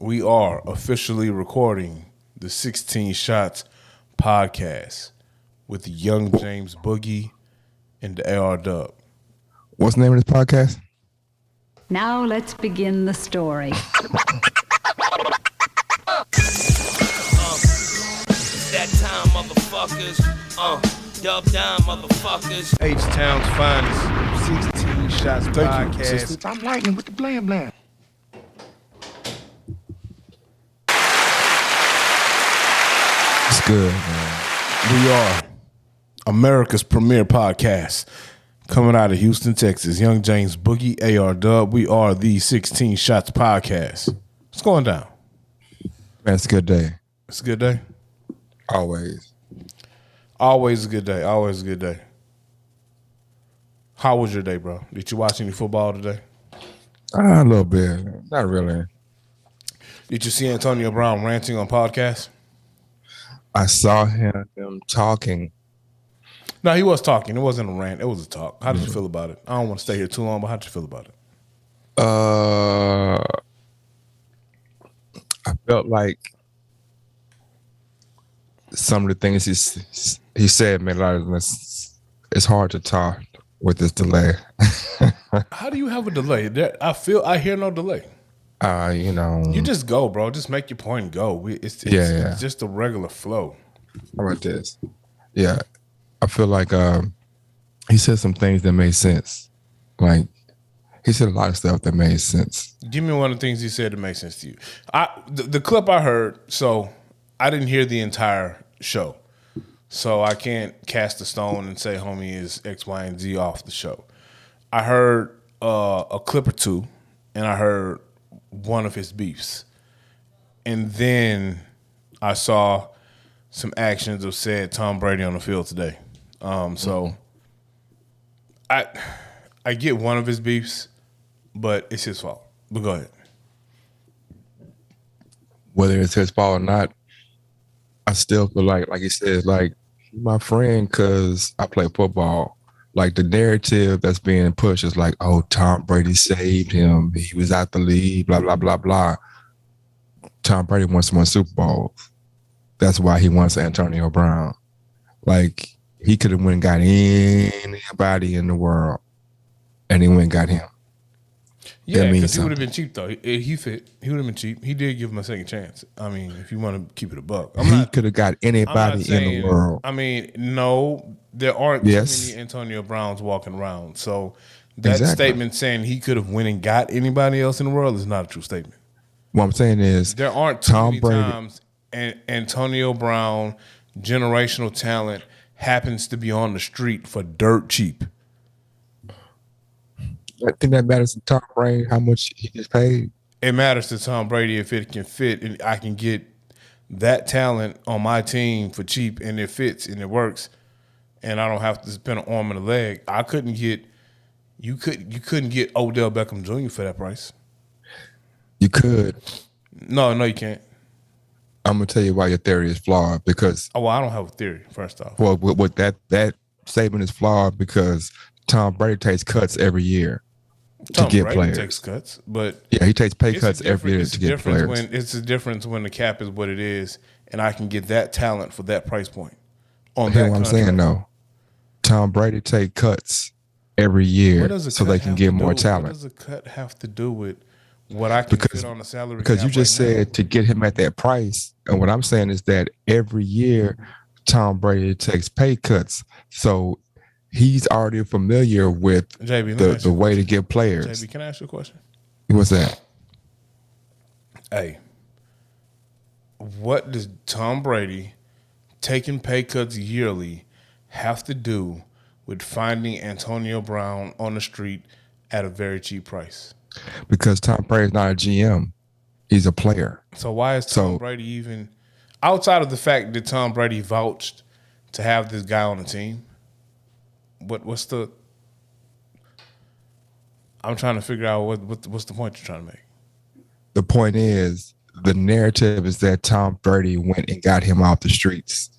We are officially recording the 16 Shots podcast with the Young James Boogie and the AR Dub. What's the name of this podcast? Now let's begin the story. That time, motherfuckers. Dub down, motherfuckers. H-Town's finest 16 Shots podcast. I'm lightning with the blam blam. It's good, man. We are America's premier podcast coming out of Houston, Texas. Young James Boogie, AR Dub. We are the 16 Shots podcast. What's going down? Man, it's a good day. It's a good day? Always. Always a good day. Always a good day. How was your day, bro? Did you watch any football today? A little bit. Not really. Did you see Antonio Brown ranting on podcasts? I saw him talking. No, he was talking. It wasn't a rant. It was a talk. How did you feel about it? I don't want to stay here too long, but how did you feel about it? I felt like some of the things he said made a lot of sense. It's hard to talk with this delay. How do you have a delay? I hear no delay. You just go, bro. Just make your point and go. It's just a regular flow. How about this? Yeah. I feel like he said some things that made sense. Like, he said a lot of stuff that made sense. Give me one of the things he said that made sense to you. The clip I heard, so I didn't hear the entire show. So I can't cast a stone and say homie is X, Y, and Z off the show. I heard a clip or two, and I heard one of his beefs. And then I saw some actions of said Tom Brady on the field today. So I get one of his beefs, but it's his fault. But go ahead. Whether it's his fault or not, I still feel like he said, like, my friend, because I play football. Like, the narrative that's being pushed is like, oh, Tom Brady saved him. He was out the league, blah, blah, blah, blah. Tom Brady wants to win Super Bowls. That's why he wants Antonio Brown. Like, he could have went and got anybody in the world, and he went and got him. Yeah, because he would have been cheap, though. He fit. He would have been cheap. He did give him a second chance. I mean, if you want to keep it a buck. He could have got anybody in the world. I mean, no, there aren't too many Antonio Browns walking around. So that statement saying he could have went and got anybody else in the world is not a true statement. What I'm saying is there aren't too many times Antonio Brown, generational talent, happens to be on the street for dirt cheap. I think that matters to Tom Brady, how much he gets paid. It matters to Tom Brady if it can fit and I can get that talent on my team for cheap and it fits and it works and I don't have to spend an arm and a leg. You couldn't get Odell Beckham Jr. for that price. You could. No, you can't. I'm gonna tell you why your theory is flawed because I don't have a theory, first off. Well, with that statement is flawed because Tom Brady takes cuts every year to get players. Takes cuts, but yeah, he takes pay cuts every year to get players. It's a difference when the cap is what it is, and I can get that talent for that price point. Here's what I'm saying, though. Tom Brady take cuts every year so they can get more talent. What does a cut have to do with what I can fit on the salary? Because you just said to get him at that price, and what I'm saying is that every year Tom Brady takes pay cuts, so he's already familiar with the way to get players. JB, can I ask you a question? What's that? Hey, what does Tom Brady taking pay cuts yearly have to do with finding Antonio Brown on the street at a very cheap price? Because Tom Brady's not a GM. He's a player. So why is Tom Brady even, outside of the fact that Tom Brady vouched to have this guy on the team, I'm trying to figure out what's the point you're trying to make. The point is, the narrative is that Tom Brady went and got him off the streets.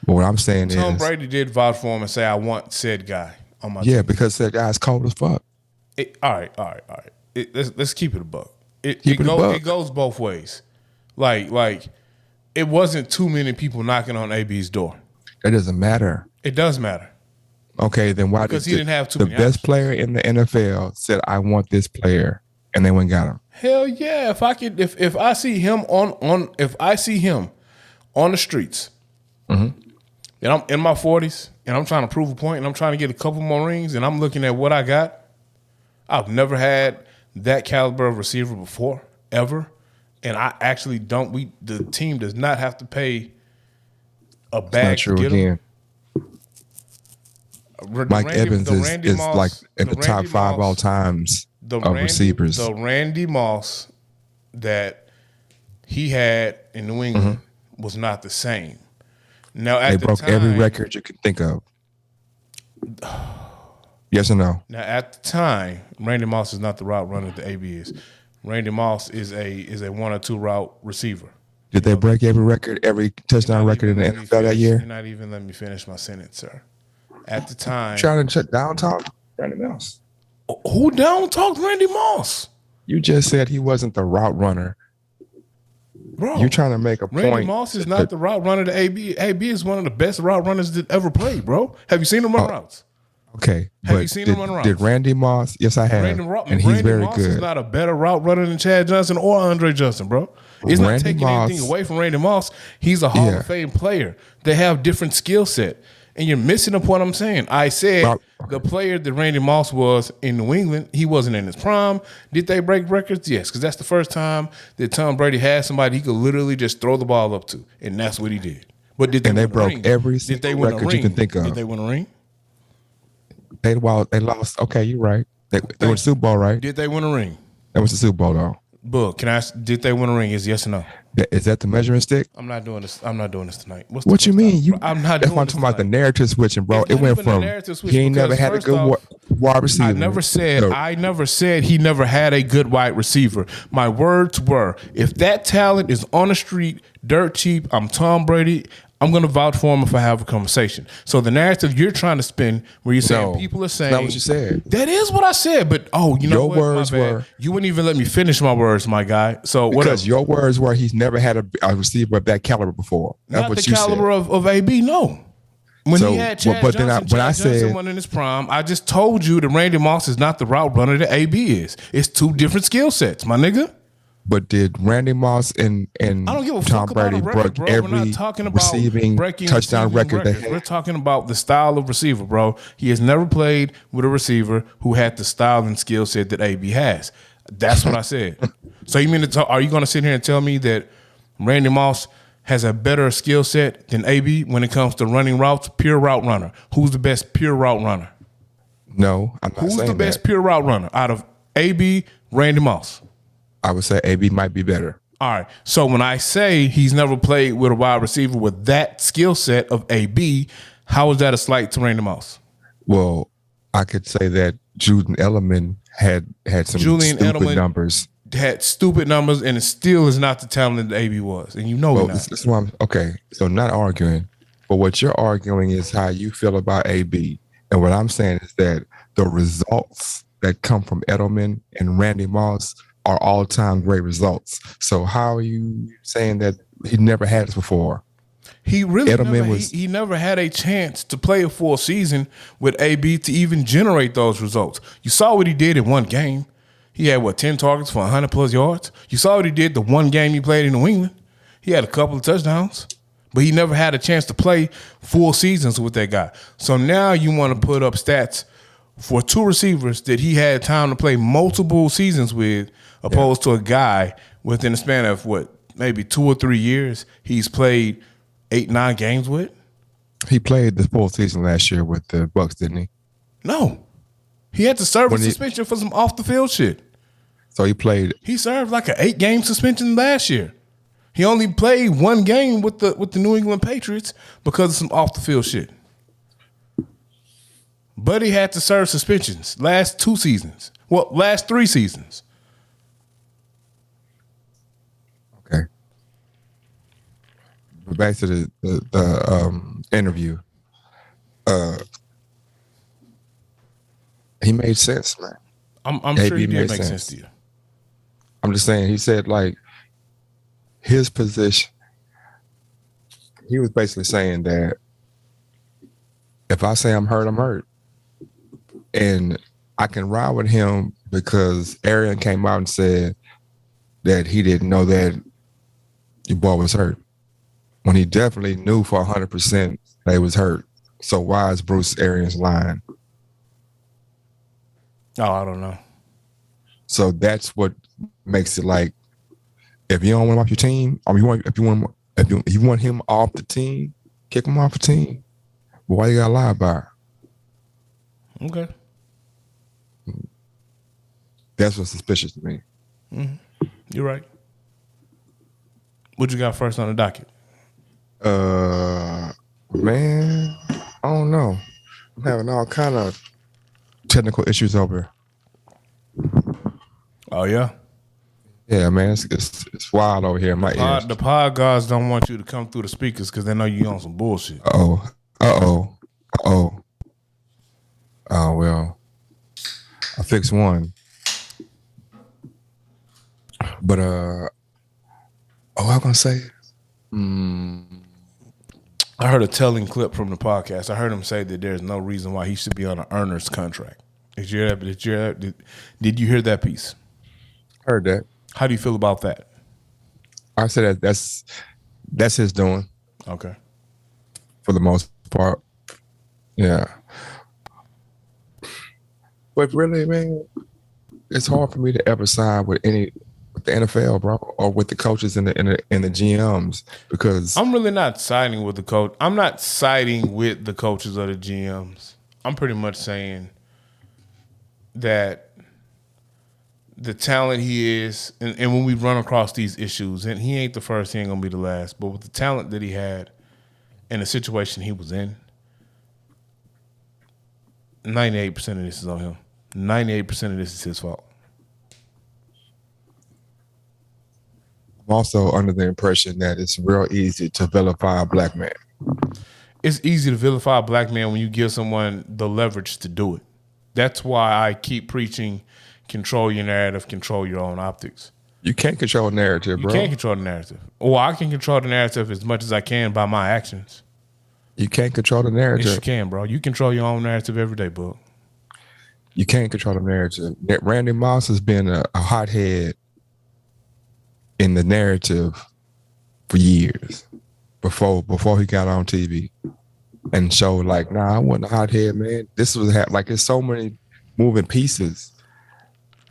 But what I'm saying is, Tom Brady did vouch for him and say, I want said guy on my team. Yeah, because that guy's cold as fuck. All right. Let's keep it a buck. It goes both ways. Like it wasn't too many people knocking on AB's door. That doesn't matter. It does matter. Okay, then why Because did he didn't have too the many best options. player in the NFL said, "I want this player," and they went and got him? Hell yeah! If I could, if I see him if I see him on the streets, and I'm in my 40s and I'm trying to prove a point and I'm trying to get a couple more rings and I'm looking at what I got, I've never had that caliber of receiver before ever, and I actually don't. The team does not have to pay a bag Not to true get him. again. Mike Evans is Moss, like in the top Randy 5 all Moss- times of receivers. The Randy Moss that he had in New England was not the same. Now They broke every record you could think of. Yes or no? Now at the time, Randy Moss is not the route runner that AB is. Randy Moss is a 1 or 2 route receiver. Did they break every record, every touchdown record in the NFL that year? You're not even letting me finish my sentence, sir. At the time, Trying to shut down talk Randy Moss. who down talked Randy Moss? You just said he wasn't the route runner. Bro, You're trying to make a Randy point. Moss is not the route runner to AB. AB is one of the best route runners that ever played, bro. Have you seen him run routes? Okay, Have but you seen him run routes? did Randy Moss? Yes, I have, and he's very Moss good. is not a better route runner than Chad Johnson or Andre Johnson, bro. It's not Randy taking Moss- anything away from Randy Moss. He's a Hall Yeah. of Fame player. They have different skill set. And you're missing up what I'm saying. I said the player that Randy Moss was in New England, he wasn't in his prime. Did they break records? Yes, because that's the first time that Tom Brady had somebody he could literally just throw the ball up to, and that's what he did. But did they And they win a broke ring? every Did they single win a record you ring? can think of. Did they win a ring? They lost. Okay, you're right. They went to Super Bowl, right? Did they win a ring? That was the Super Bowl, though. Book, can I ask, did they win a ring? Is yes or no? Is that the measuring stick? I'm not doing this. I'm not doing this tonight. What you mean? I'm not That's doing why I'm this talking about the tonight. narrative switching, bro. It's It not went even a from narrative switch he ain't never because had a first good off, wide receiver. I never said he never had a good wide receiver. My words were, if that talent is on the street, dirt cheap, I'm Tom Brady, I'm going to vouch for him if I have a conversation. So the narrative you're trying to spin, where you're saying No, people are saying, that's not what you said. That is what I said, but you know Your what? words My bad. were- You wouldn't even let me finish my words, my guy. So Because whatever. your words were he's never had a receiver of that caliber before. That's Not what the you caliber said. of AB, no. When So, he had Chad but then Johnson, when I Chad Johnson said- wasn't in his prime. I just told you that Randy Moss is not the route runner that AB is. It's two different skill sets, my nigga. But did Randy Moss and I don't give a Tom fuck about Brady a record, broke bro. We're every not talking about receiving breaking touchdown receiving record they records. We're had? talking about the style of receiver, bro. He has never played with a receiver who had the style and skill set that AB has. That's what I said. So you mean are you going to sit here and tell me that Randy Moss has a better skill set than AB when it comes to running routes, pure route runner? Who's the best pure route runner? No, I'm not Who's saying the best that. pure route runner out of AB, Randy Moss? I would say AB might be better. All right. So when I say he's never played with a wide receiver with that skill set of AB, how is that a slight to Randy Moss? Well, I could say that Julian Edelman had some stupid numbers. Had stupid numbers, and it still is not the talent that AB was, and you know Well, it this not. is why okay. So not arguing, but what you're arguing is how you feel about AB, and what I'm saying is that the results that come from Edelman and Randy Moss are all-time great results. So how are you saying that he never had this before? He really Edelman he never had a chance to play a full season with AB to even generate those results. You saw what he did in one game. He had 10 targets for 100 plus yards. You saw what he did the one game he played in New England. He had a couple of touchdowns, but he never had a chance to play full seasons with that guy. So now you want to put up stats for two receivers that he had time to play multiple seasons with, opposed to a guy within a span of maybe 2 or 3 years, he's played 8-9 games with? He played the full season last year with the Bucks, didn't he? No. He had to serve a suspension for some off the field shit. So he played. He served like an 8-game suspension last year. He only played one game with the New England Patriots because of some off the field shit. But he had to serve suspensions last 2 seasons. Well, last 3 seasons. Okay. But back to the interview. He made sense, man. I'm sure he did make sense to you. I'm just saying, he said his position, he was basically saying that if I say I'm hurt, I'm hurt. And I can ride with him because Arian came out and said that he didn't know that your boy was hurt, when he definitely knew for 100% that he was hurt. So why is Bruce Arians lying? Oh, I don't know. So that's what makes it like, if you don't want him off your team, or if you want him off the team, kick him off the team. But why you gotta lie about it? Okay. That's what's suspicious to me. Mm-hmm. You're right. What you got first on the docket? Man, I don't know. I'm having all kind of technical issues over. Oh yeah. Yeah, man, it's wild over here in my ears. The pod guys don't want you to come through the speakers because they know you on some bullshit. Oh well, I fixed one, but I was gonna say, I heard a telling clip from the podcast. I heard him say that there's no reason why he should be on an earner's contract. Did you hear that piece? Heard that. How do you feel about that? I said that's his doing. Okay. For the most part, yeah. But really, man, it's hard for me to ever side with the NFL, bro, or with the coaches and the GMs, because I'm really not siding with the coach. I'm not siding with the coaches or the GMs. I'm pretty much saying that the talent he is, and when we run across these issues, and he ain't the first, he ain't gonna be the last, but with the talent that he had and the situation he was in, 98% of this is on him. 98% of this is his fault. I'm also under the impression that it's real easy to vilify a black man. It's easy to vilify a black man when you give someone the leverage to do it. That's why I keep preaching, control your narrative, control your own optics. You can't control the narrative, bro. You can't control the narrative. Or I can control the narrative as much as I can by my actions. You can't control the narrative. Yes, you can, bro. You control your own narrative every day, bro. You can't control the narrative. Randy Moss has been a hothead in the narrative for years before he got on TV and showed like, nah, I wasn't a hothead, man. This was like, there's so many moving pieces,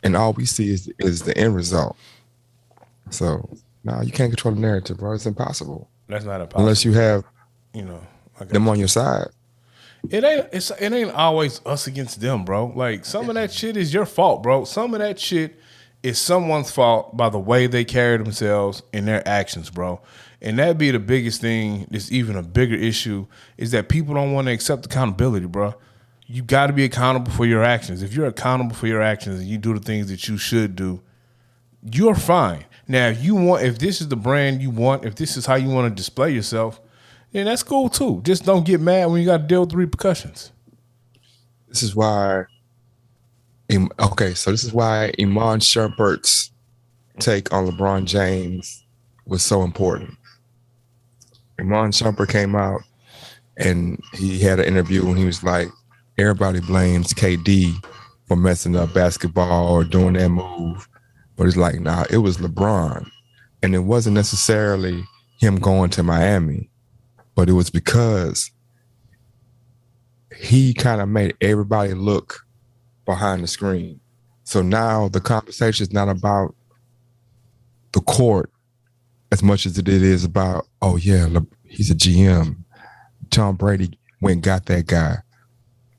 and all we see is the end result. So, no, you can't control the narrative, bro. It's impossible. That's not impossible. Unless you have, them on your side. It ain't always us against them, bro. Like, some of that shit is your fault, bro. Some of that shit is someone's fault by the way they carry themselves and their actions, bro. And that'd be the biggest thing. That's even a bigger issue is that people don't want to accept accountability, bro. You got to be accountable for your actions. If you're accountable for your actions and you do the things that you should do, you're fine. Now, if this is the brand you want, if this is how you want to display yourself, then that's cool too. Just don't get mad when you got to deal with the repercussions. This is why. This is why Iman Shumpert's take on LeBron James was so important. Iman Shumpert came out and he had an interview and he was like, everybody blames KD for messing up basketball or doing that move. But it's like, nah, it was LeBron. And it wasn't necessarily him going to Miami, but it was because he kind of made everybody look behind the screen. So now the conversation is not about the court as much as it is about, oh yeah, he's a GM. Tom Brady went and got that guy.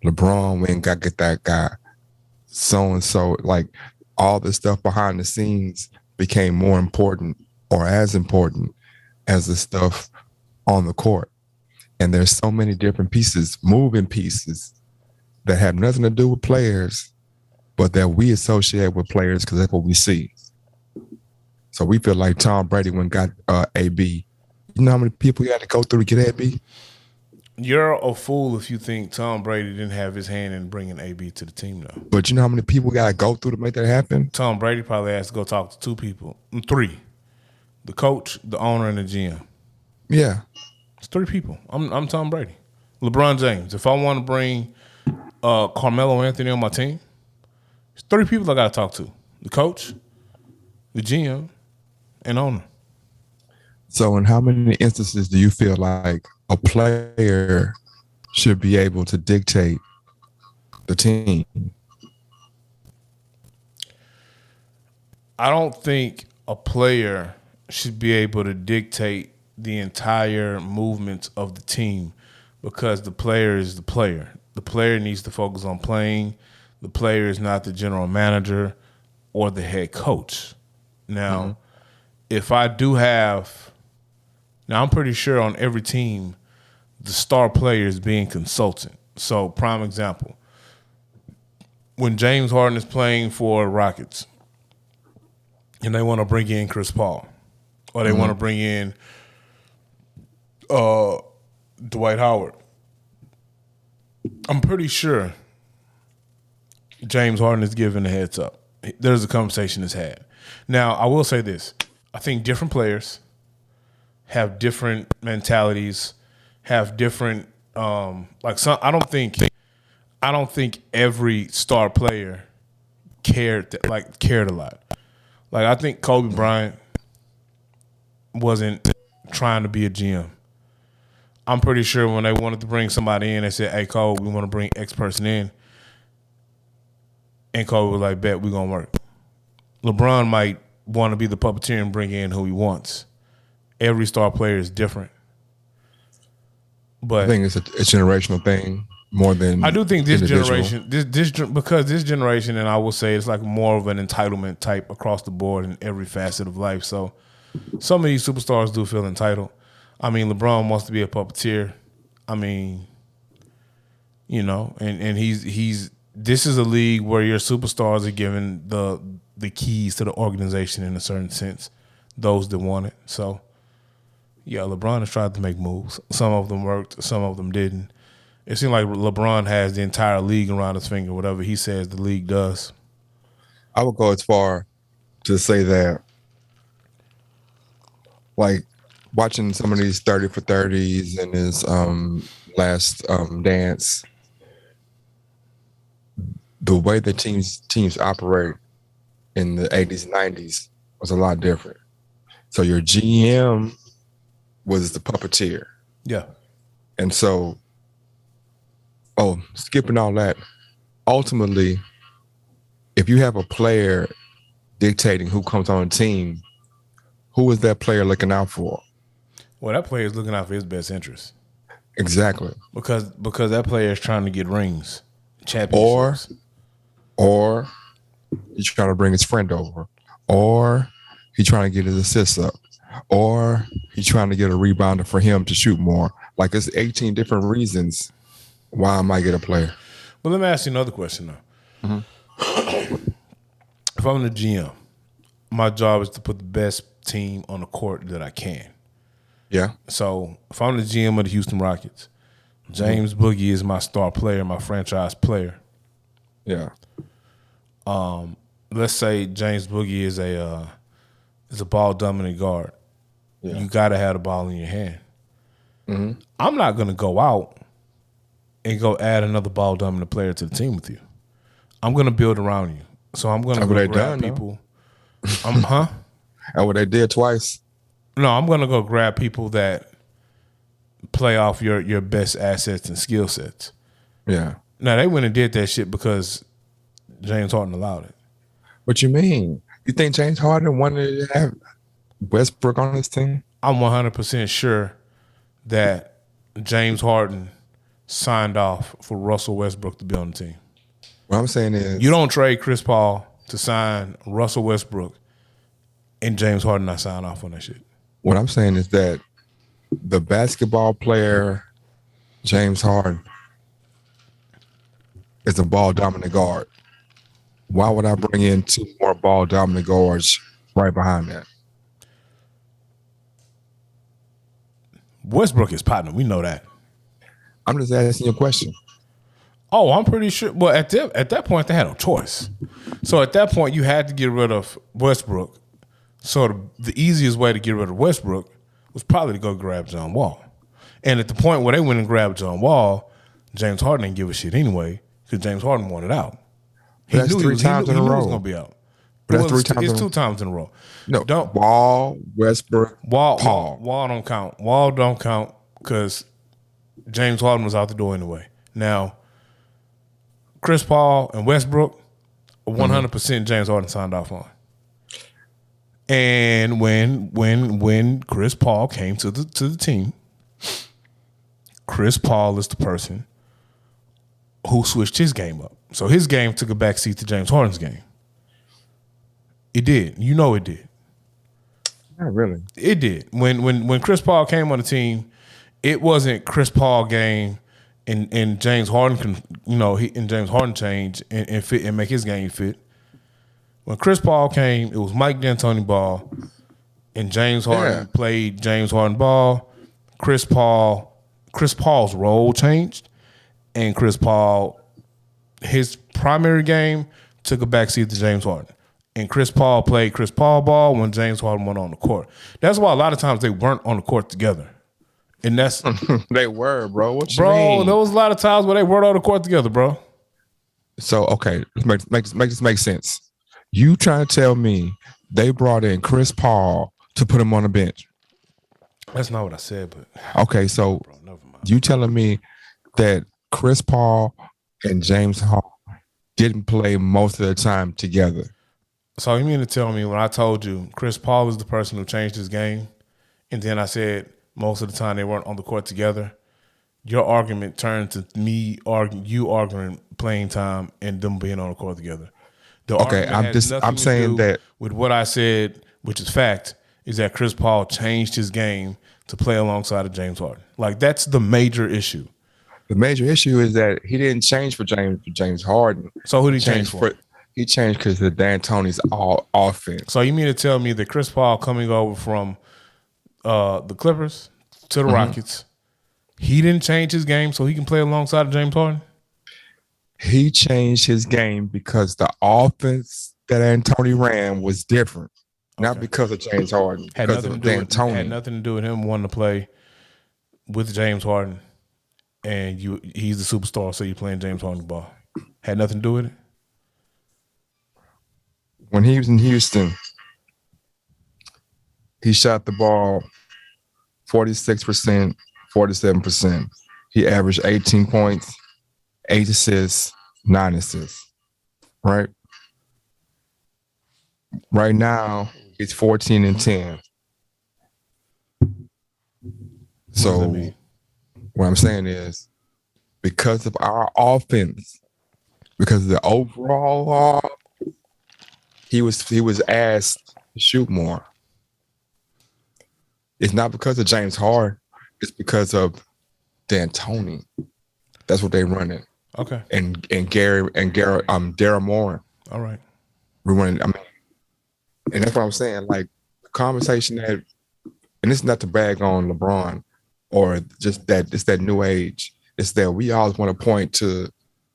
LeBron went and got that guy. So and so, like, all the stuff behind the scenes became more important or as important as the stuff on the court. And there's so many different pieces, moving pieces, that have nothing to do with players, but that we associate with players because that's what we see. So we feel like Tom Brady went and got AB. You know how many people he had to go through to get AB? You're a fool if you think Tom Brady didn't have his hand in bringing AB to the team, though. But you know how many people got to go through to make that happen? Tom Brady probably has to go talk to 3. the coach, the owner, and the GM. Yeah. It's 3 people. I'm Tom Brady. LeBron James. If I want to bring Carmelo Anthony on my team, it's 3 people I got to talk to. The coach, the GM, and owner. So in how many instances do you feel like a player should be able to dictate the team? I don't think a player should be able to dictate the entire movements of the team because the player is the player. The player needs to focus on playing. The player is not the general manager or the head coach. Now, if I do have – now, I'm pretty sure on every team the star player is being consultant. So, prime example, when James Harden is playing for Rockets and they want to bring in Chris Paul or they want to bring in Dwight Howard, I'm pretty sure James Harden is giving a heads up. There's a conversation that's had. Now, I will say this. I think different players have different mentalities, have different I don't think every star player cared a lot. Like I think Kobe Bryant wasn't trying to be a GM. I'm pretty sure when they wanted to bring somebody in, they said, "Hey, Kobe, we want to bring X person in," and Kobe was like, "Bet, we're gonna work." LeBron might want to be the puppeteer and bring in who he wants. Every star player is different. But I think it's a generational thing more than I do think this individual. generation, because this generation, and I will say it's like more of an entitlement type across the board in every facet of life. So some of these superstars do feel entitled. I mean, LeBron wants to be a puppeteer. I mean, you know, and he's this is a league where your superstars are given the keys to the organization in a certain sense, those that want it. So, yeah, LeBron has tried to make moves. Some of them worked, some of them didn't. It seems like LeBron has the entire league around his finger. Whatever he says, the league does. I would go as far to say that, like, watching some of these 30 for 30s and his last dance, the way the teams operate in the 80s and 90s was a lot different. So your GM was the puppeteer. Yeah. And so, skipping all that, ultimately, if you have a player dictating who comes on a team, who is that player looking out for? Well, that player is looking out for his best interest. Exactly. Because that player is trying to get rings, championships. Or he's trying to bring his friend over. Or he's trying to get his assists up. Or he's trying to get a rebounder for him to shoot more. Like, it's 18 different reasons why I might get a player. But let me ask you another question, though. If I'm the GM, my job is to put the best team on the court that I can. Yeah. So if I'm the GM of the Houston Rockets, James Boogie is my star player, my franchise player. Yeah. Let's say James Boogie is a ball dominant guard. Yeah. You got to have the ball in your hand. I'm not going to go out and go add another ball dominant player to the team with you. I'm going to build around you. So I'm going to go grab people. And what they did twice. No, I'm going to go grab people that play off your best assets and skill sets. Yeah. Now, they went and did that shit because James Harden allowed it. What you mean? You think James Harden wanted to have Westbrook on his team? I'm 100% sure that James Harden signed off for Russell Westbrook to be on the team. What I'm saying is, You don't trade Chris Paul to sign Russell Westbrook and James Harden not sign off on that shit. what I'm saying is that the basketball player James Harden is a ball dominant guard. Why would I bring in 2 more ball dominant guards right behind that? Westbrook is partner. We know that. I'm just asking you a question. Oh, I'm pretty sure. Well, at that point, they had no choice. So at that point, you had to get rid of Westbrook So the easiest way to get rid of Westbrook was probably to go grab John Wall. And at the point where they went and grabbed John Wall, James Harden didn't give a shit anyway because James Harden wanted out. He That's knew three times in a he row. was going to be out. But Well, that's 3 times. It's 2 times in a row. No, Wall, Westbrook, Paul. Wall don't count. Wall don't count because James Harden was out the door anyway. Now, Chris Paul and Westbrook, 100% James Harden signed off on. And when Chris Paul came to the team, Chris Paul is the person who switched his game up. So his game took a backseat to James Harden's game. It did. You know it did. Not really. It did. When Chris Paul came on the team, it wasn't Chris Paul game and James Harden can James Harden change and fit and make his game fit. When Chris Paul came, it was Mike D'Antoni ball, and James Harden played James Harden ball. Chris Paul's role changed, and Chris Paul, his primary game took a backseat to James Harden. And Chris Paul played Chris Paul ball when James Harden went on the court. That's why a lot of times they weren't on the court together. And that's they were, bro. What you bro, mean? there was a lot of times where they weren't on the court together, bro. So okay, let's make this make sense. You trying to tell me they brought in Chris Paul to put him on the bench? That's not what I said, but okay, so bro, never mind. You telling me that Chris Paul and James Harden didn't play most of the time together? So you mean to tell me when I told you Chris Paul is the person who changed his game, and then I said most of the time they weren't on the court together, your argument turned to me arguing playing time and them being on the court together. Okay, I'm saying that with what I said, which is fact, is that Chris Paul changed his game to play alongside of James Harden. Like that's the major issue. The major issue is that he didn't change for James Harden. So who did he change for? He changed because of D'Antoni's all offense. So you mean to tell me that Chris Paul coming over from the Clippers to the Rockets, he didn't change his game so he can play alongside of James Harden? He changed his game because the offense that D'Antoni ran was different, not because of James Harden. Had nothing to do with him wanting to play with James Harden, and he's the superstar, so you're playing James Harden ball. Had nothing to do with it. When he was in Houston, he shot the ball 46%, 47%. He averaged 18 points, 8 assists, 9 assists. Right? Right now, he's 14 and 10. So what I'm saying is because of our offense, because of the overall he was asked to shoot more. It's not because of James Harden. It's because of D'Antoni. That's what they running. Okay. And Daryl Morey. All right. We're running. I mean, and that's what I'm saying. Like the conversation that, and it's not to bag on LeBron or just that it's that new age. It's that we always want to point to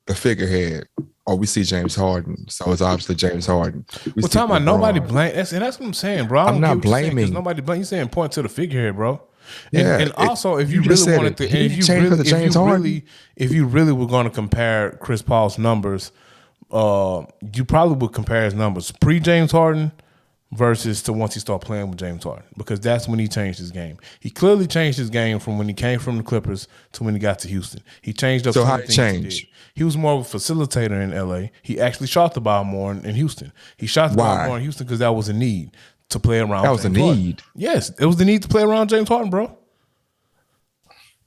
the figurehead. Or we see James Harden, so it's obviously James Harden. We're talking about nobody blame. That's what I'm saying, bro. I'm not blaming. Nobody blame. You saying point to the figurehead, bro. And Also, if you really wanted to, if you really were going to compare Chris Paul's numbers, you probably would compare his numbers pre James Harden versus to once he started playing with James Harden, because that's when he changed his game. He clearly changed his game from when he came from the Clippers to when he got to Houston. He changed up. So how did he change? He was more of a facilitator in LA. He actually shot the ball more in Houston. He shot the ball more in Houston because that was a need to play around. That was James a Harden. need. Yes, it was the need to play around James Harden, bro.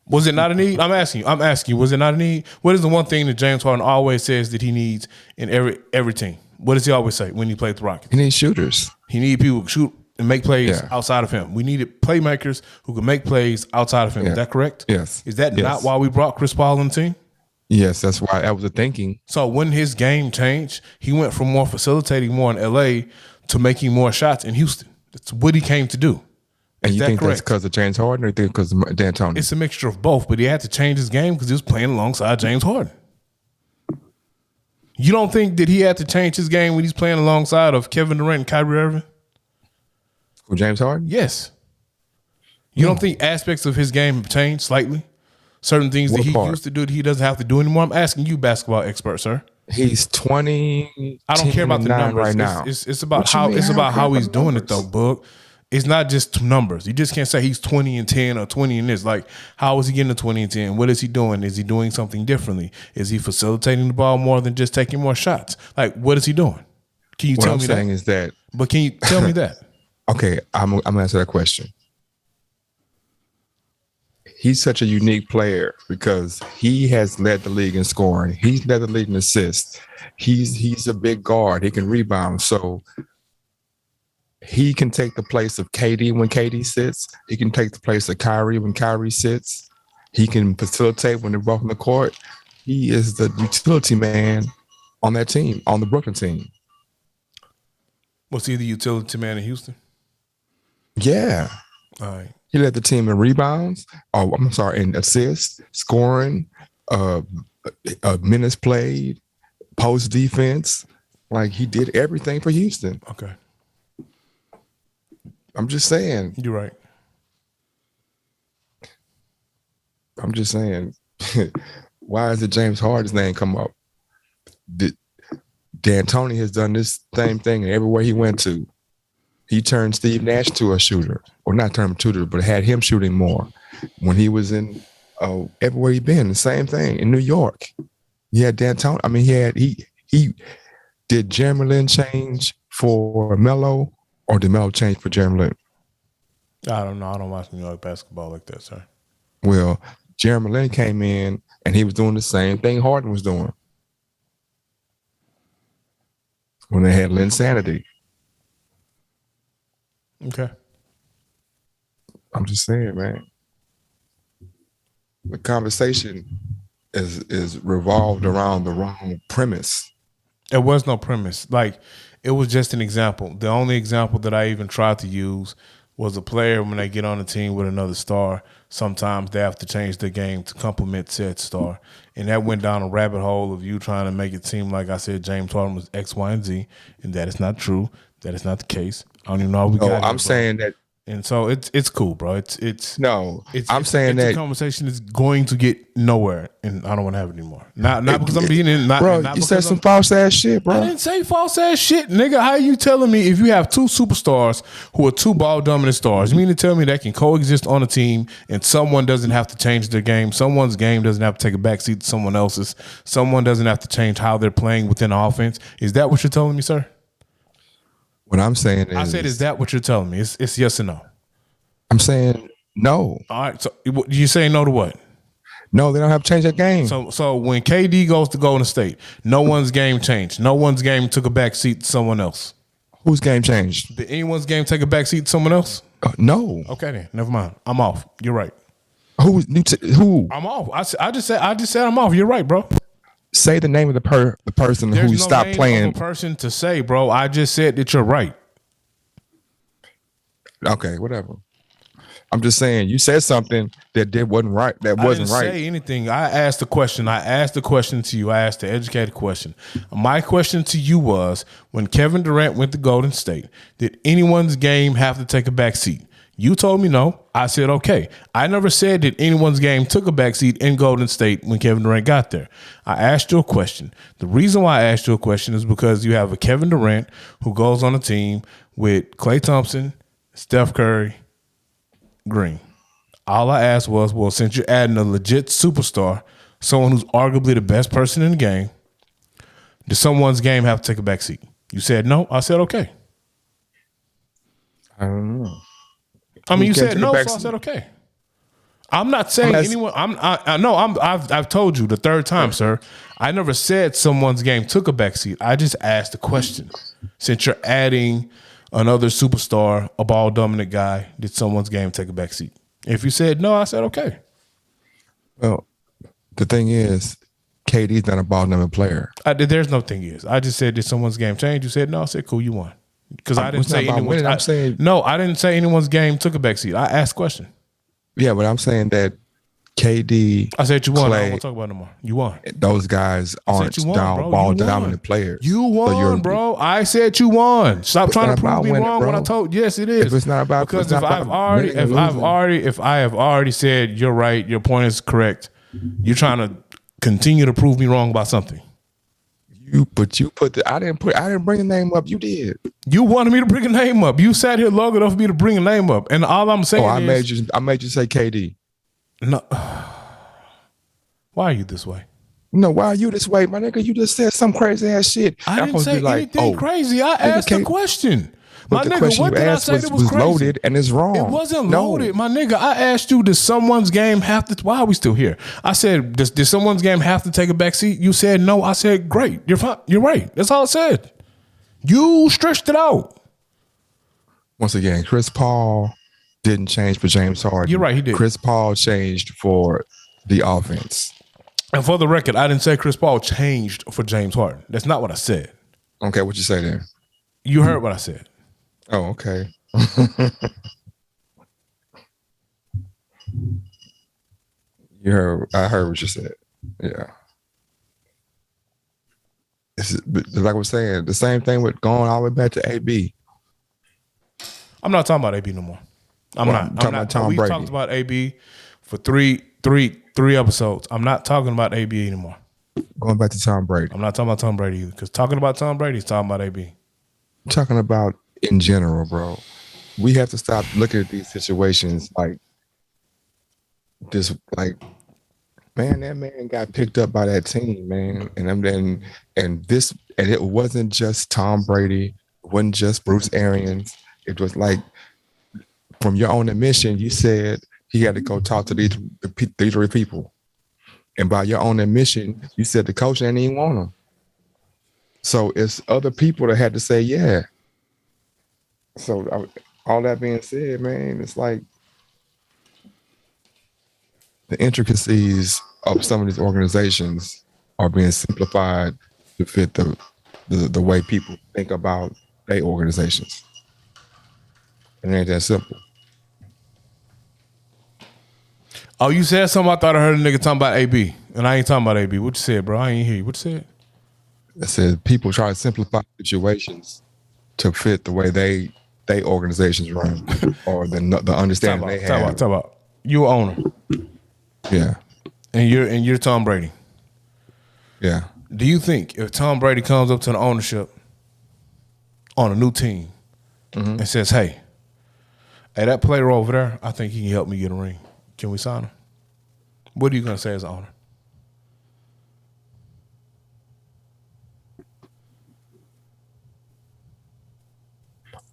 Was it not a need? I'm asking you. Was it not a need? What is the one thing that James Harden always says that he needs in every team? What does he always say when he played the Rockets? He needs shooters. He needed people who shoot and make plays outside of him. We needed playmakers who could make plays outside of him. Is that correct? Yes. Is that not why we brought Chris Paul on the team? Yes, that's why that was the thinking. So when his game changed, he went from more facilitating more in LA to making more shots in Houston. That's what he came to do. And you think that's because of James Harden or you think because of D'Antoni? It's a mixture of both, but he had to change his game because he was playing alongside James Harden. You don't think that he had to change his game when he's playing alongside of Kevin Durant and Kyrie Irving? Who, James Harden? Yes. You don't think aspects of his game have changed slightly? Certain things What that he part? used to do that he doesn't have to do anymore? I'm asking you, basketball expert, sir. He's 20. I don't care about the numbers. right now. It's about What you how mean? it's I don't about care how about he's the doing it though, numbers. Book. It's not just numbers. You just can't say he's 20 and 10 or 20 and this. Like, how is he getting to 20 and 10? What is he doing? Is he doing something differently? Is he facilitating the ball more than just taking more shots? Like, what is he doing? Can you What tell I'm me saying that? is that, But can you tell me that? okay, I'm going to answer that question. He's such a unique player because he has led the league in scoring. He's led the league in assists. He's a big guard. He can rebound. So he can take the place of KD when KD sits. He can take the place of Kyrie when Kyrie sits. He can facilitate when they're both on the court. He is the utility man on that team, on the Brooklyn team. Was he the utility man in Houston? Yeah. All right. He led the team in rebounds. Oh, I'm sorry, in assists, scoring, minutes played, post defense. Like, he did everything for Houston. Okay. I'm just saying. You're right. I'm just saying. Why is it James Harden's name come up? D'Antoni has done this same thing everywhere he went to. He turned Steve Nash to a shooter, or not turned him to a shooter, but had him shooting more. When he was in everywhere he been, the same thing in New York. He had D'Antoni. I mean, he did Jeremy Lin change for Melo, or did Melo change for Jeremy Lin? I don't know. I don't watch New York basketball like that, sir. Well, Jeremy Lin came in and he was doing the same thing Harden was doing when they had Linsanity. Okay. I'm just saying, man. The conversation is revolved around the wrong premise. There was no premise. Like, it was just an example. The only example that I even tried to use was a player when they get on a team with another star, sometimes they have to change their game to complement said star. And that went down a rabbit hole of you trying to make it seem like I said James Harden was X, Y, and Z, and that is not true. That is not the case. I don't even know how we got here, I'm bro. saying that. And so it's cool, bro. I'm saying that the conversation is going to get nowhere, and I don't want to have it anymore. Not because I'm being in. Not, bro, not you because said some false ass shit, I bro. didn't say false ass shit, nigga. How you telling me if you have two superstars who are two ball dominant stars, you mean to tell me they can coexist on a team and someone doesn't have to change their game? Someone's game doesn't have to take a backseat to someone else's. Someone doesn't have to change how they're playing within the offense. Is that what you're telling me, sir? What I'm saying is, I said, is that what you're telling me? It's yes or no. I'm saying no. All right. So you saying no to what? No, they don't have to change that game. So when KD goes to Golden State, no one's game changed. No one's game took a back seat to someone else. Whose game changed? Did anyone's game take a back seat to someone else? No. Okay, then never mind. I'm off. You're right. Who? I'm off. I just said I'm off. You're right, bro. Say the name of the person There's who no stopped name playing. of a person to say, bro. I just said that you're right. Okay, whatever. I'm just saying you said something that wasn't right. That wasn't I didn't right. say anything. I asked the question. I asked the question to you. I asked the educated question. My question to you was, when Kevin Durant went to Golden State, did anyone's game have to take a back seat? You told me no. I said okay. I never said that anyone's game took a back seat in Golden State when Kevin Durant got there. I asked you a question. The reason why I asked you a question is because you have a Kevin Durant who goes on a team with Klay Thompson, Steph Curry, Green. All I asked was, well, since you're adding a legit superstar, someone who's arguably the best person in the game, does someone's game have to take a back seat? You said no. I said okay. I don't know. I mean, you can't said take a no, back so I seat. said okay. I'm not saying anyone. I've told you the third time, sir. I never said someone's game took a back seat. I just asked a question. Since you're adding another superstar, a ball dominant guy, did someone's game take a back seat? If you said no, I said okay. Well, the thing is, KD's not a ball dominant player. There's no thing is. I just said, did someone's game change? You said no. I said cool, you won. Because I didn't say anyone's. I'm saying no. I didn't say anyone's game took a back seat. I asked a question. Yeah, but I'm saying that KD, I said you won. I don't Clay, want to talk about it no more. You won. those guys aren't you won, bro. ball You won. dominant players. You won, So bro. I said you won. Stop It's trying not to prove about me winning, wrong bro. when I told. Yes, it is. If it's not about because it's not if about winning or losing. if I have already said you're right, your point is correct. You're trying to continue to prove me wrong about something. you put the I didn't bring the name up. You did. You wanted me to bring a name up. You sat here long enough for me to bring a name up, and all I'm saying I is, made you say KD. no. Why are you this way? No, why are you this way, my nigga? You just said some crazy ass shit. I didn't say anything crazy. I asked a question. But the question you asked was loaded and it's wrong. It wasn't loaded, my nigga. I asked you, does someone's game have to? Why are we still here? I said, does someone's game have to take a back seat? You said no. I said, great. You're fine. You're right. That's all I said. You stretched it out. Once again, Chris Paul didn't change for James Harden. You're right. He did. Chris Paul changed for the offense. And for the record, I didn't say Chris Paul changed for James Harden. That's not what I said. Okay, what you say there? You heard what I said. Oh, okay. I heard what you said. Yeah. Like I was saying, the same thing with going all the way back to AB. I'm not talking about AB no more. I'm not. About Tom we Brady. talked about AB for three episodes. I'm not talking about AB anymore. Going back to Tom Brady. I'm not talking about Tom Brady either. Because talking about Tom Brady is talking about AB. I'm talking about in general, bro. We have to stop looking at these situations like this. Like, man, that man got picked up by that team, man, and it wasn't just Tom Brady. It wasn't just Bruce Arians. It was like, from your own admission, you said he had to go talk to these three people. And by your own admission, you said the coach didn't even want him. So it's other people that had to say, yeah. So all that being said, man, it's like the intricacies of some of these organizations are being simplified to fit the way people think about their organizations. And it ain't that simple. Oh, you said something? I thought I heard a nigga talking about AB. And I ain't talking about AB. What you said, bro? I ain't hear you. What you said? I said people try to simplify situations to fit the way they organizations run or the understanding they have. Talk about. You owner. Yeah. And you're Tom Brady. Yeah. Do you think if Tom Brady comes up to the ownership on a new team and says, hey, that player over there, I think he can help me get a ring. Can we sign him? What are you going to say as an owner?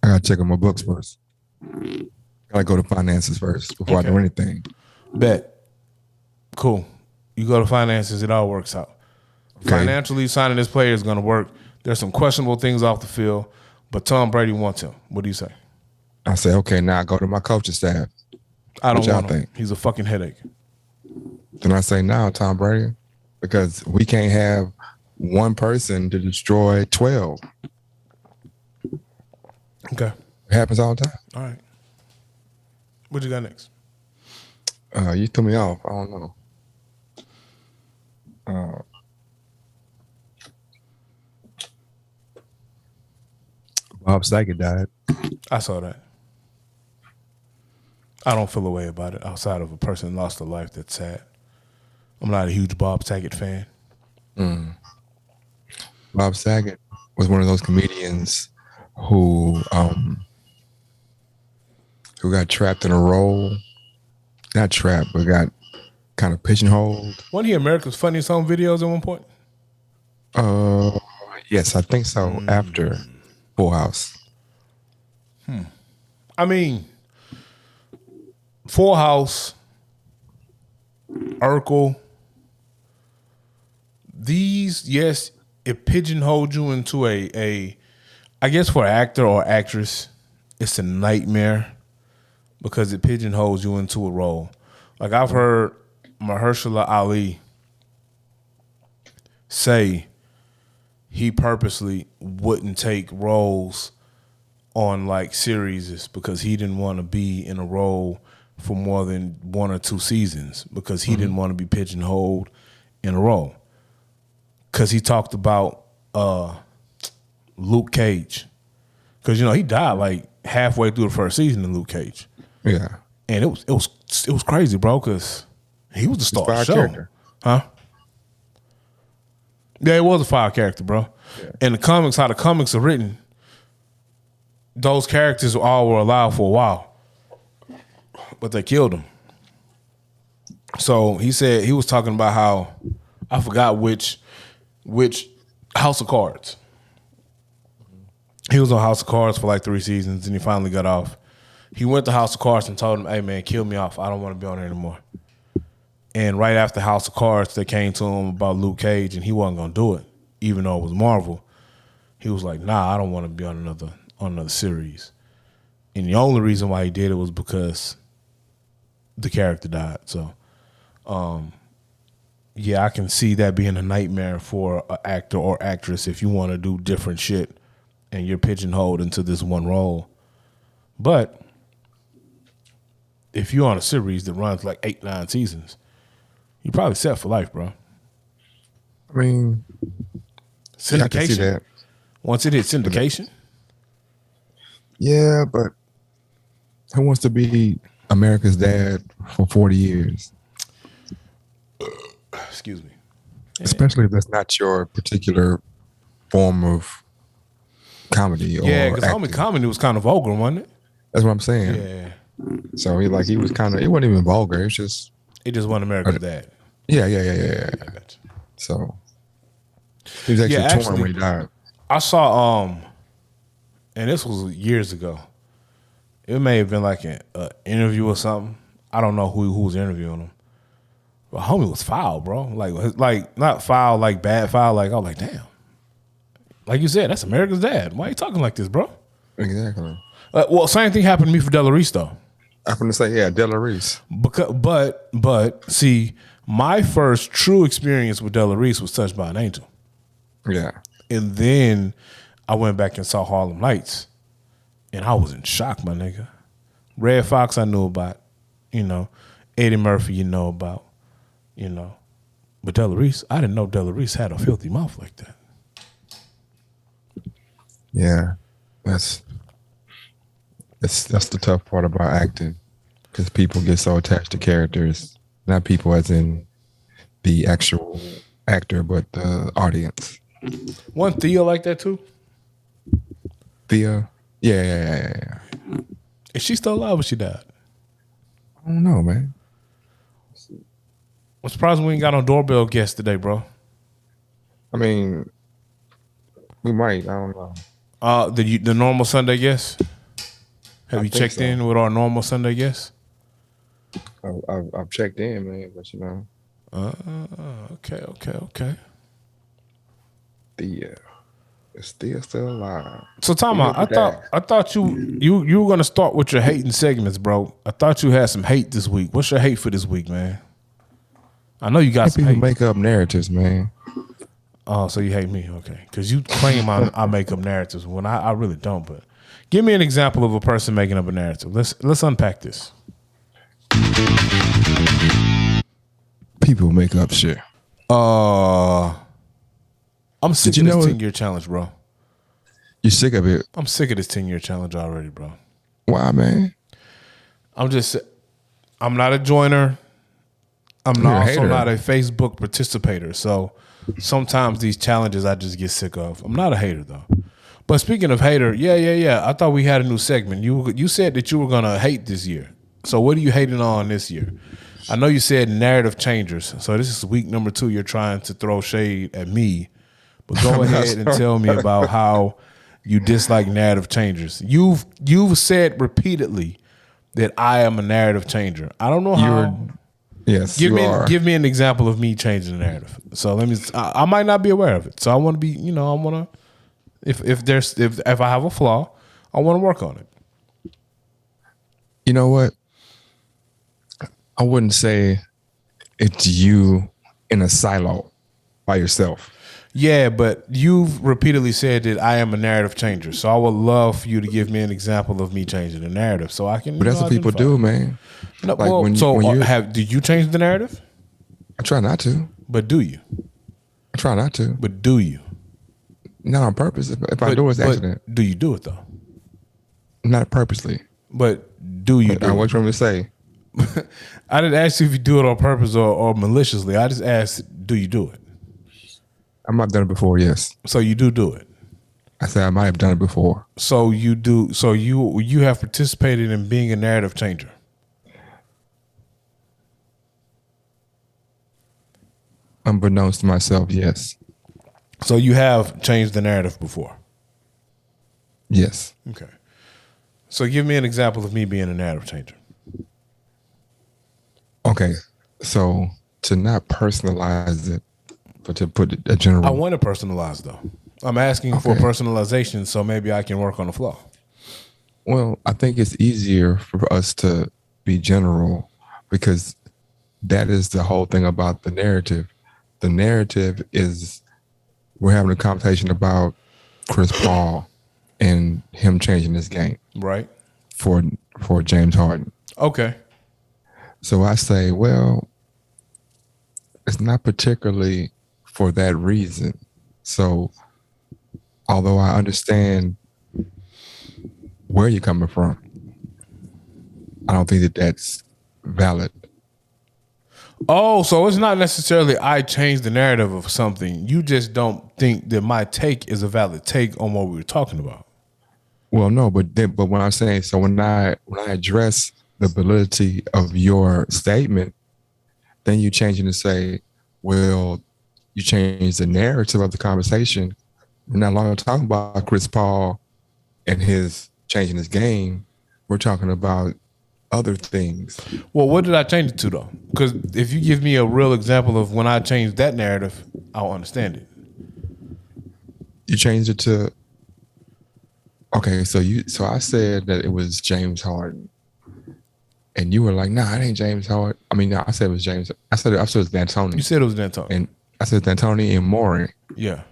I got to check on my books first. I got to go to finances first before I do anything. Bet. Cool. You go to finances, it all works out. Okay. Financially, signing this player is going to work. There's some questionable things off the field, but Tom Brady wants him. What do you say? I say, okay, now I go to my coaching staff. I don't want him. He's a fucking headache. Then I say, now, Tom Brady, because we can't have one person to destroy 12. Okay. It happens all the time. All right. What you got next? You threw me off. I don't know. Bob Saget died. I saw that. I don't feel a way about it outside of a person lost a life that's sad. I'm not a huge Bob Saget fan. Bob Saget was one of those comedians who got trapped in a role. Not trapped, but got kind of pigeonholed. Wasn't he America's Funniest Home Videos at one point? Yes, I think so. After Full House. I mean, Full House, Urkel, these, yes, it pigeonholed you into a I guess for an actor or actress, it's a nightmare because it pigeonholes you into a role. Like I've heard Mahershala Ali say he purposely wouldn't take roles on like series because he didn't want to be in a role for more than 1 or 2 seasons because he didn't want to be pigeonholed in a role. Because he talked about Luke Cage. Because, he died like halfway through the first season of Luke Cage. Yeah. And it was crazy, bro, because he was the star of the show. Character. Huh? Yeah, it was a fire character, bro. Yeah. In the comics, how the comics are written, those characters all were alive for a while, but they killed him. So he said he was talking about how I forgot which House of Cards. He was on House of Cards for like 3 seasons, and he finally got off. He went to House of Cards and told him, "Hey man, kill me off. I don't want to be on there anymore." And right after House of Cards, they came to him about Luke Cage, and he wasn't gonna do it, even though it was Marvel. He was like, "Nah, I don't want to be on another series." And the only reason why he did it was because the character died. So, yeah, I can see that being a nightmare for an actor or actress if you want to do different shit and you're pigeonholed into this one role. But if you're on a series that runs like 8, 9 seasons, you're probably set for life, bro. I mean, Syndication. yeah, I can see that. Once it hits syndication. Yeah, but who wants to be America's dad for 40 years? Excuse me. Especially if that's not your particular form of comedy or Yeah, because acting. homie comedy was kind of vulgar, wasn't it? That's what I'm saying. Yeah. So he was kind of, it wasn't even vulgar. It's just, It just wasn't America's dad. yeah. I got you. So he was actually torn actually, when he died. I saw, and this was years ago. It may have been like an interview or something. I don't know who was interviewing him. But homie was foul, bro. Like not foul, like bad foul. Like I was like, damn. Like you said, that's America's dad. Why are you talking like this, bro? Exactly. Well, same thing happened to me for Della Reese, though. I'm going to say, yeah, Della Reese. But see, my first true experience with Della Reese was Touched by an Angel. Yeah. And then I went back and saw Harlem Nights. And I was in shock, my nigga. Red Fox I knew about, Eddie Murphy you know about, But Della Reese, I didn't know Della Reese had a filthy mouth like that. Yeah. That's the tough part about acting. Because people get so attached to characters. Not people as in the actual actor, but the audience. Wasn't Thea like that too? Thea? Yeah. Is she still alive or she died? I don't know, man. I'm surprised we ain't got no doorbell guest today, bro. I mean, we might. I don't know. The normal Sunday guest? Have I you think checked so. in with our normal Sunday guest? I've checked in, man, but Okay. Thea. Is Thea still alive? So Tom, I thought you were gonna start with your hating segments, bro. I thought you had some hate this week. What's your hate for this week, man? I know you got some People hate. make up narratives, man. Oh, so you hate me, okay? Because you claim I make up narratives when I really don't. But give me an example of a person making up a narrative. Let's unpack this. People make up shit. I'm sick Did of you this know 10-year challenge, bro. You sick of it? I'm sick of this 10-year challenge already, bro. Why, man? I'm not a joiner. I'm You're a also hater. not a Facebook participator. So sometimes these challenges I just get sick of. I'm not a hater though. But speaking of hater, yeah. I thought we had a new segment. You said that you were gonna hate this year. So what are you hating on this year? I know you said narrative changers. So this is week number 2. You're trying to throw shade at me. But go ahead and tell me about how you dislike narrative changers. You've said repeatedly that I am a narrative changer. I don't know how. Yes, Give are. me an example of me changing the narrative. So I might not be aware of it. So I want to be, I want to, if I have a flaw, I want to work on it. You know what? I wouldn't say it's you in a silo by yourself. Yeah, but you've repeatedly said that I am a narrative changer. So I would love for you to give me an example of me changing the narrative, so I can. But that's what people do, man. No, Like well, when you, do you change the narrative? I try not to. But do you? I try not to. But do you? Not on purpose. If I do, it's accident. Do you do it though? Not purposely. But do you do What you want me to say? I didn't ask you if you do it on purpose or maliciously. I just asked, do you do it? I might have done it before, yes. So you do it. I said I might have done it before. So you do. So you have participated in being a narrative changer. Unbeknownst to myself, yes. So you have changed the narrative before. Yes. Okay. So give me an example of me being a narrative changer. Okay. So to not personalize it, but to put it a general. I want to personalize though. I'm asking for personalization, so maybe I can work on the flaw. Well, I think it's easier for us to be general because that is the whole thing about the narrative. The narrative is we're having a conversation about Chris Paul and him changing his game. Right. For James Harden. Okay. So I say, well, it's not particularly for that reason. So although I understand where you're coming from, I don't think that that's valid. Oh, so it's not necessarily I changed the narrative of something. You just don't think that my take is a valid take on what we were talking about. Well, no, but when I'm saying, so when I address the validity of your statement, then you change it to say, well, you change the narrative of the conversation. We're not longer talking about Chris Paul and his changing his game. We're talking about other things. Well, what did I change it to though? Because if you give me a real example of when I changed that narrative, I'll understand it. You changed it to, okay, so I said that it was James Harden. And you were like, nah, it ain't James Harden. I mean, no, I said it was James. I said it was D'Antoni. You said it was D'Antoni. And I said D'Antoni and more. Yeah.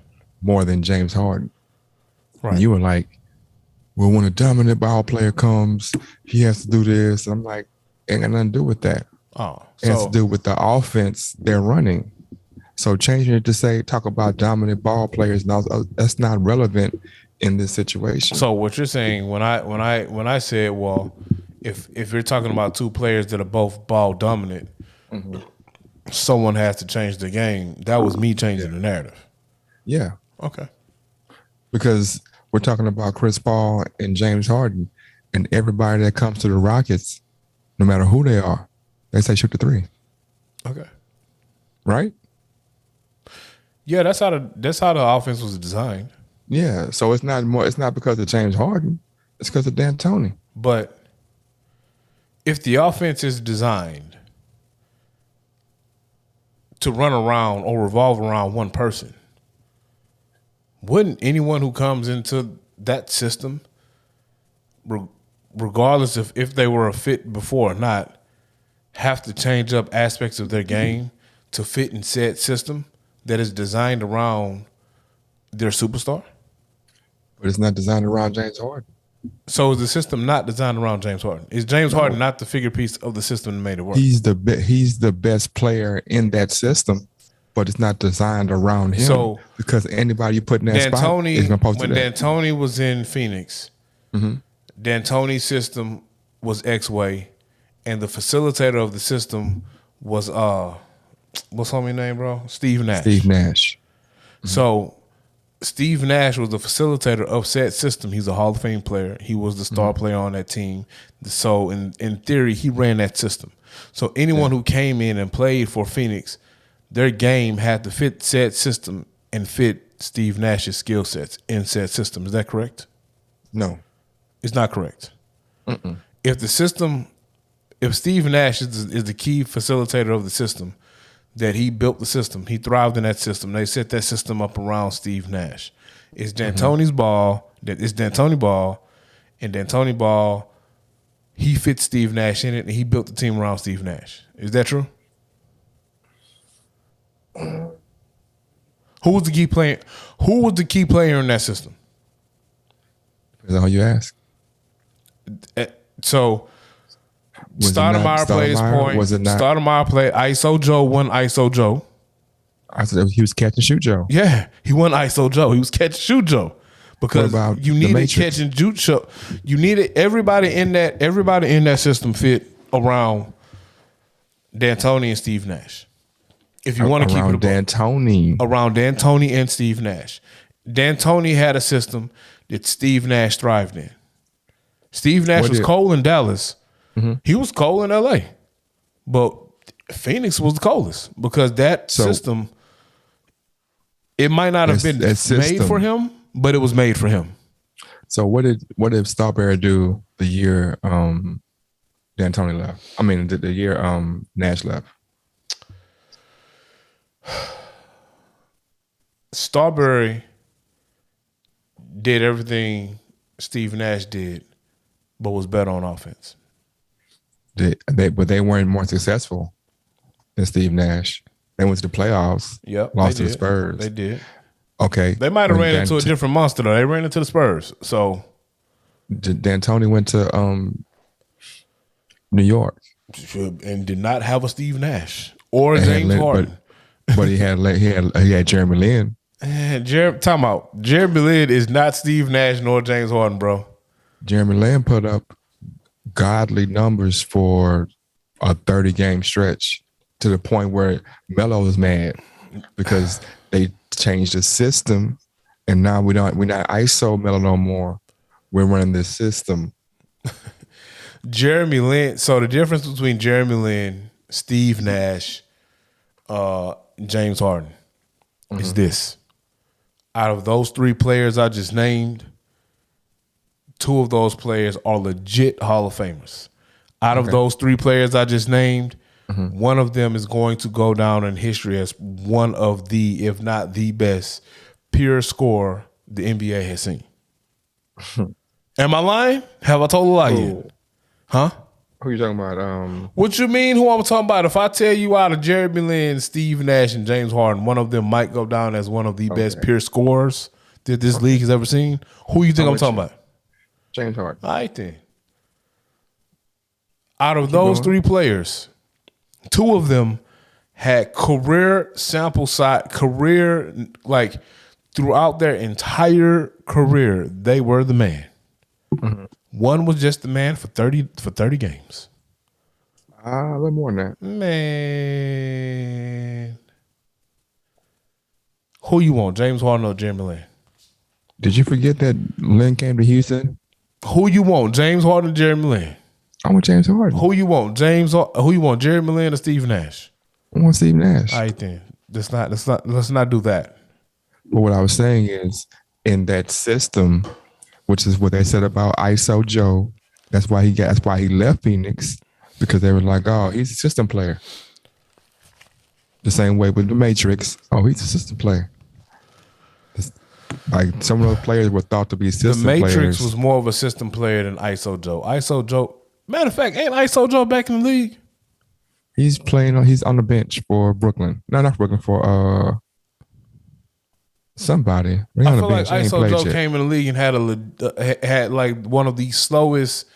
More than James Harden. Right. And you were like, well, when a dominant ball player comes, he has to do this. And I'm like, ain't got nothing to do with that. Oh, it has to do with the offense they're running. So changing it to say, talk about dominant ball players, now that's not relevant in this situation. So what you're saying when I said, well, if you're talking about two players that are both ball dominant, someone has to change the game. That was me changing the narrative. Yeah. Okay. Because we're talking about Chris Paul and James Harden, and everybody that comes to the Rockets, no matter who they are, they say shoot the three. Okay. Right? Yeah, that's how the offense was designed. Yeah. So it's not because of James Harden. It's because of D'Antoni. But if the offense is designed to run around or revolve around one person, wouldn't anyone who comes into that system, regardless of if they were a fit before or not, have to change up aspects of their game to fit in said system that is designed around their superstar? But it's not designed around James Harden. So is the system not designed around James Harden? Is James Harden not the figure piece of the system that made it work? He's the best player in that system, but it's not designed around him. So because anybody you put in that spot is going to post it. When D'Antoni was in Phoenix, D'Antoni's system was X-Way, and the facilitator of the system was what's homie name, bro? Steve Nash. Steve Nash. So Steve Nash was the facilitator of said system. He's a Hall of Fame player. He was the star player on that team. So in theory, he ran that system. So anyone who came in and played for Phoenix, their game had to fit said system and fit Steve Nash's skill sets in said system. Is that correct? No. It's not correct. If Steve Nash is the key facilitator of the system, that he built the system, he thrived in that system. They set that system up around Steve Nash. It's D'Antoni's ball. It's D'Antoni ball, and D'Antoni ball. He fit Steve Nash in it, and he built the team around Steve Nash. Is that true? Who was the key player? Who was the key player in that system? Is that how you ask? So Was it not Stoudemire played his Stoudemire? point. Was it not? Stoudemire played ISO Joe, won ISO Joe. I said he was catch and shoot Joe. Yeah, he won ISO Joe. He was catch and shoot Joe. Because What about you the needed Matrix? catch and shoot Joe. You needed everybody in that system fit around D'Antoni and Steve Nash. If you want to keep it around above. D'Antoni. Around D'Antoni and Steve Nash. D'Antoni had a system that Steve Nash thrived in. Steve Nash What was did- cold in Dallas. He was cold in LA. But Phoenix was the coldest because that system, it might not have been that made for him, but it was made for him. So what did Strawberry do the year D'Antoni left? I mean the year Nash left. Starbury did everything Steve Nash did, but was better on offense. But they weren't more successful than Steve Nash. They went to the playoffs. Yep, lost they to the did. Spurs. They did. Okay, They might have when ran into a different monster though. They ran into the Spurs. So D'Antoni went to New York and did not have a Steve Nash or And had James Harden. but he had Jeremy Lin. Time out. Jeremy Lin is not Steve Nash nor James Harden, bro. Jeremy Lin put up godly numbers for a 30-game stretch to the point where Melo was mad because they changed the system and now we're not ISO Melo no more. We're running this system. Jeremy Lin. So the difference between Jeremy Lin, Steve Nash, James Harden is this. Out of those three players I just named, two of those players are legit Hall of Famers. Out of those three players I just named, one of them is going to go down in history as one of the, if not the best, pure scorer the NBA has seen. Am I lying? Have I told a lie yet? Huh? Who you talking about? What you mean who I'm talking about? If I tell you out of Jeremy Lin, Steve Nash, and James Harden, one of them might go down as one of the best pure scorers that this league has ever seen, who you think I'm talking about? James Harden. All right then. Out of those three players, two of them had career sample size, like throughout their entire career, they were the man. One was just the man for 30 games. A little more than that. Man. Who you want, James Harden or Jeremy Lin? Did you forget that Lin came to Houston? Who you want, James Harden or Jeremy Lin? I want James Harden. Who you want, Jeremy Lin or Steve Nash? I want Steve Nash. All right then. Let's not do that. But what I was saying is, in that system, which is what they said about ISO Joe, that's why he left Phoenix, because they were like, oh, he's a system player. The same way with the Matrix. Oh, he's a system player. Like some of those players were thought to be system The Matrix players. was more of a system player than ISO Joe. ISO Joe, matter of fact, ain't ISO Joe back in the league? He's on the bench for Brooklyn. No, not Brooklyn, for somebody. He I on the feel like bench. He ain't ISO played Joe yet. came in the league and had like one of the slowest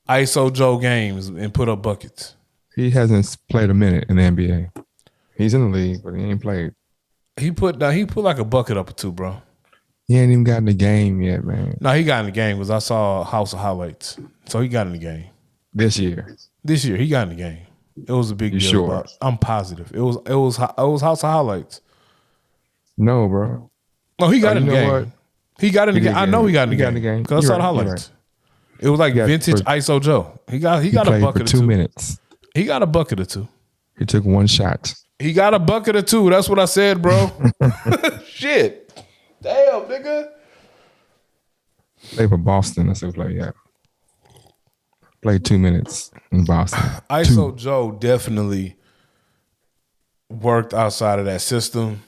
ISO Joe games and put up buckets. He hasn't played a minute in the NBA. He's in the league, but he ain't played. He put like a bucket up or two, bro. He ain't even got in the game yet, man. No, he got in the game because I saw House of Highlights. So he got in the game. This year. This year, he got in the game. It was a big You deal. sure? I'm positive. It was House of Highlights. No, bro. No, he got in the you know game. what? He got in the He game. did I get know in- he got in the he got game. in the game. Because I You're saw the right, you're highlights. It was like He got vintage for- ISO Joe. He got He a played bucket for or 2 two. minutes. He got a bucket or two. He took one shot. He got a bucket or two. That's what I said, bro. Shit. Damn, nigga. Played for Boston. That's what like, yeah. Played 2 minutes in Boston. ISO Joe definitely worked outside of that system.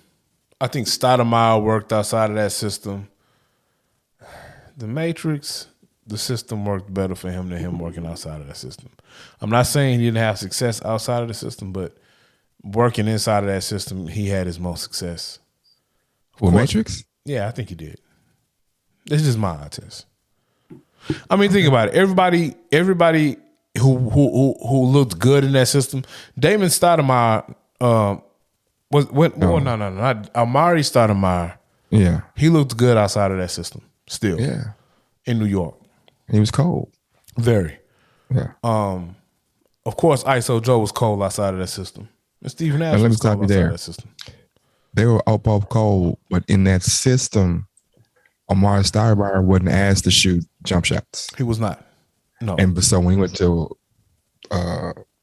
I think Stoudemire worked outside of that system. The Matrix, the system worked better for him than him working outside of that system. I'm not saying he didn't have success outside of the system, but working inside of that system, he had his most success. For Matrix? Yeah, I think he did. This is just my eye test. I mean, think about it. Everybody who looked good in that system. Damon Stoudemire not Amari Stoudemire. Yeah. He looked good outside of that system still. Yeah. In New York. He was cold. Very. Yeah. Of course, ISO Joe was cold outside of that system. And Steve Nash was cold outside of that system. They were up cold, but in that system, Amari Stoudemire wasn't asked to shoot jump shots. He was not. No. And so when he went to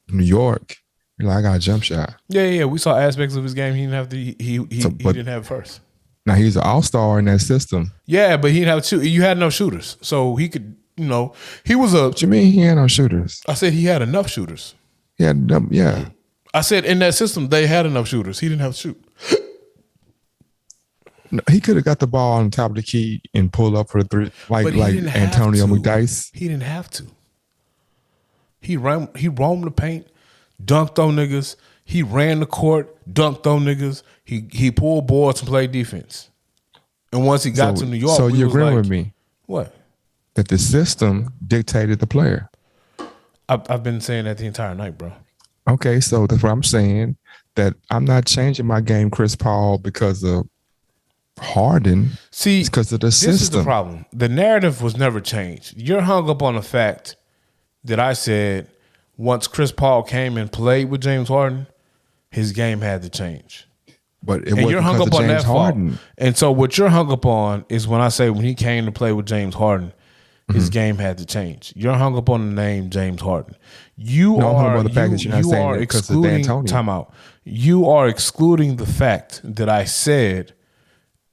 New York, you're like, I got a jump shot. Yeah. We saw aspects of his game he didn't have. He didn't have first. Now he's an all-star in that system. Yeah, but he didn't have you had no shooters, so he could. He was a. What you mean he had no shooters? I said he had enough shooters. He had enough. Yeah. I said in that system they had enough shooters. He didn't have to shoot. No, he could have got the ball on top of the key and pull up for the three, like Antonio McDyess. He didn't have to. He roamed the paint, dunked on niggas. He ran the court, dunked on niggas. He pulled boards and played defense. And once he got to New York, so you agree with me? What? That the system dictated the player. I've been saying that the entire night, bro. Okay, so that's what I'm saying. That I'm not changing my game, Chris Paul, because of Harden. See, it's because of the system. This is the problem. The narrative was never changed. You're hung up on the fact that I said once Chris Paul came and played with James Harden, his game had to change. But you're hung up on that Harden. And so what you're hung up on is when I say when he came to play with James Harden, his game had to change. You're hung up on the name James Harden. You are excluding timeout. You are excluding the fact that I said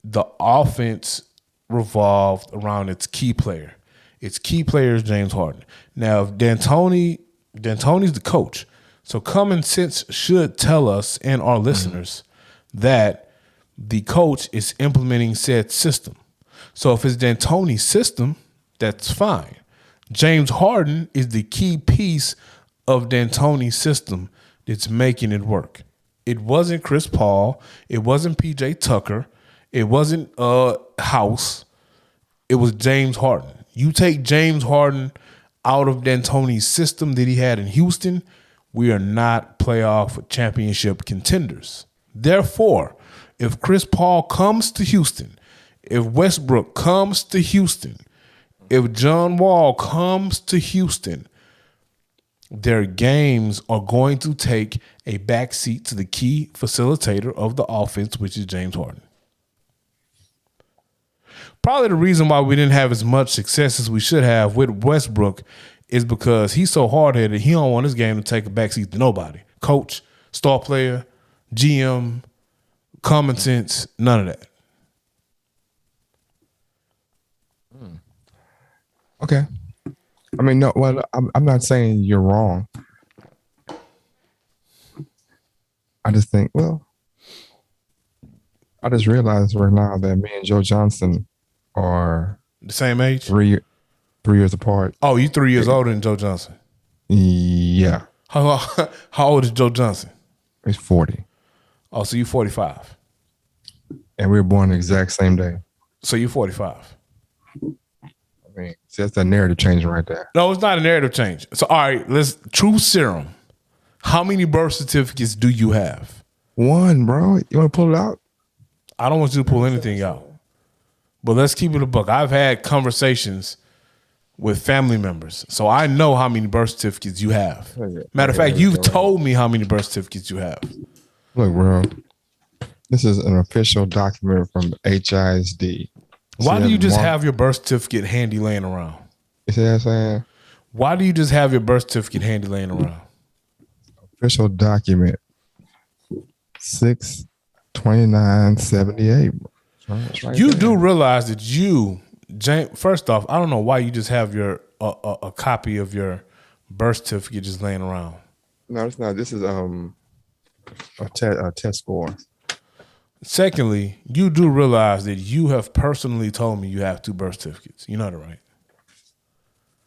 the offense revolved around its key player. Its key player is James Harden. Now, if D'Antoni's the coach, so common sense should tell us and our listeners that the coach is implementing said system. So if it's D'Antoni's system, that's fine. James Harden is the key piece of D'Antoni's system that's making it work. It wasn't Chris Paul. It wasn't PJ Tucker. It wasn't House. It was James Harden. You take James Harden out of D'Antoni's system that he had in Houston, we are not playoff championship contenders. Therefore, if Chris Paul comes to Houston, if Westbrook comes to Houston, if John Wall comes to Houston, their games are going to take a backseat to the key facilitator of the offense, which is James Harden. Probably the reason why we didn't have as much success as we should have with Westbrook is because he's so hard-headed, he don't want his game to take a backseat to nobody. Coach, star player, GM, common sense, none of that. Okay. I mean, no. Well, I'm not saying you're wrong. I just think, I just realized right now that me and Joe Johnson are the same age, 3 years apart. Oh, you 3 years older than Joe Johnson? Yeah. How old is Joe Johnson? He's 40. Oh, so you 45. And we were born the exact same day. So you're 45. I mean, see, that's a narrative changing right there. No, it's not a narrative change. So, all right, Truth Serum. How many birth certificates do you have? One, bro. You want to pull it out? I don't want you to pull anything out. But let's keep it a buck. I've had conversations with family members, so I know how many birth certificates you have. Matter of fact, you've told me how many birth certificates you have. Look, bro. This is an official document from HISD. Why do you just have your birth certificate handy laying around? You see what I'm saying? Why do you just have your birth certificate handy laying around? Official document 6/29/78. Right you do realize that you, James, first off, I don't know why you just have your a copy of your birth certificate just laying around. No, it's not. This is a test score. Secondly, you do realize that you have personally told me you have 2 birth certificates. You know that, right?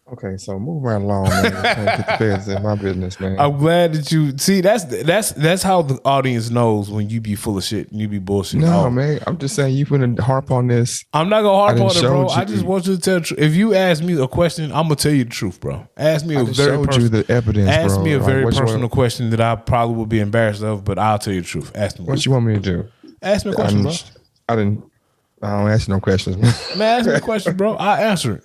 Okay, so move right along, man. Can't get the feds in my business, man. I'm glad that you see. That's how the audience knows when you be full of shit and you be bullshitting. No, man. I'm just saying you finna harp on this. I'm not gonna harp I done on it, bro. showed I just you- want you to tell the truth. If you ask me a question, I'm gonna tell you the truth, bro. Ask me I a just very showed you the evidence, Ask bro. me a Like, very what you personal want- question that I probably will be embarrassed of, but I'll tell you the truth. Ask me. What you want me to do? Ask me a question, bro. I don't ask you no questions, man. Man, ask me a question, bro. I'll answer it.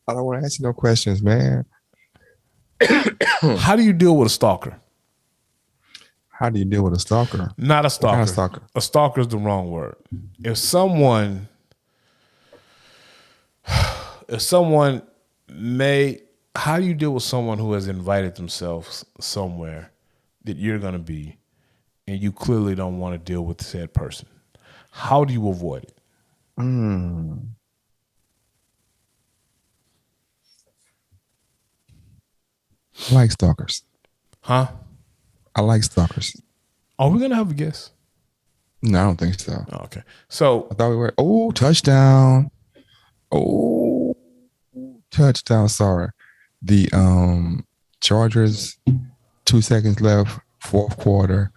I don't want to ask you no questions, man. How do you deal with a stalker? How do you deal with a stalker? Not a What stalker. kind of stalker? A stalker is the wrong word. If someone how do you deal with someone who has invited themselves somewhere that you're going to be and you clearly don't want to deal with said person? How do you avoid it? I like stalkers. Huh? I like stalkers. Are we going to have a guest? No, I don't think so. Oh, okay. So I thought we were. Oh, touchdown! Oh, touchdown! Sorry, the Chargers. 2 seconds left, fourth quarter.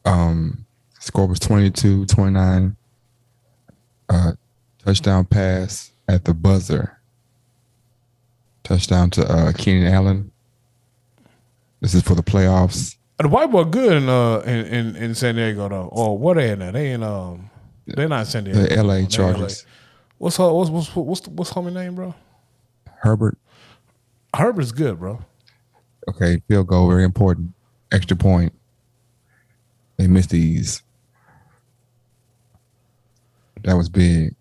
Score was 22-29. Touchdown pass at the buzzer. Touchdown to Keenan Allen. This is for the playoffs. the white boy good in San Diego though. Or what they in there? They in they're not in San Diego. The LA They're in Chargers. What's homie name, bro? Herbert. Herbert's good, bro. Okay, field goal, very important. Extra point. They missed these. That was big.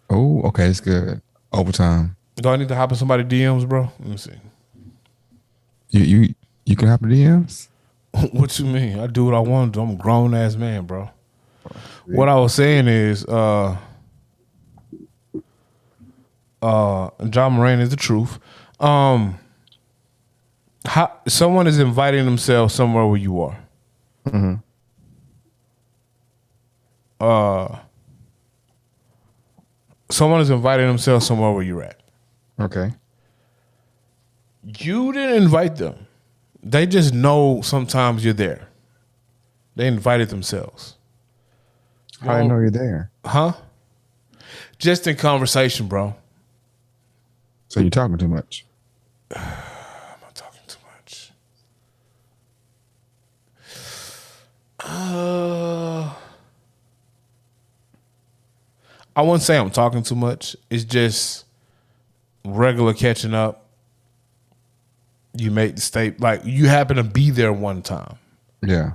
Oh, okay, it's good. Overtime. Do I need to hop in somebody's DMs, bro? Let me see. You can have the DMs? What you mean? I do what I want to do. I'm a grown ass man, bro. What I was saying is, John Moran is the truth. How someone is inviting themselves somewhere where you are. Mm-hmm. Someone is inviting themselves somewhere where you're at. Okay. You didn't invite them. They just know sometimes you're there. They invited themselves. How do I know you're there? Huh? Just in conversation, bro. So you're talking too much. I'm not talking too much. I wouldn't say I'm talking too much. It's just regular catching up. You make the state like you happen to be there one time. Yeah.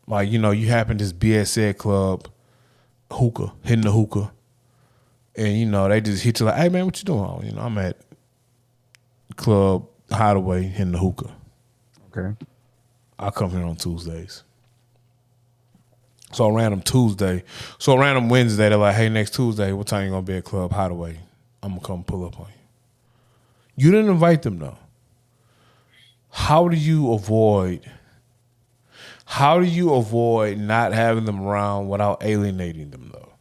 Like, you know, you happen to just be at said club, hookah, hitting the hookah. And, you know, they just hit you like, hey, man, what you doing? Oh, you know, I'm at Club Hideaway hitting the hookah. Okay. I come here on Tuesdays. So a random Tuesday. So a random Wednesday, they're like, hey, next Tuesday, what time you going to be at Club Hideaway? I'm going to come pull up on you. You didn't invite them, though. How do you avoid not having them around without alienating them, though?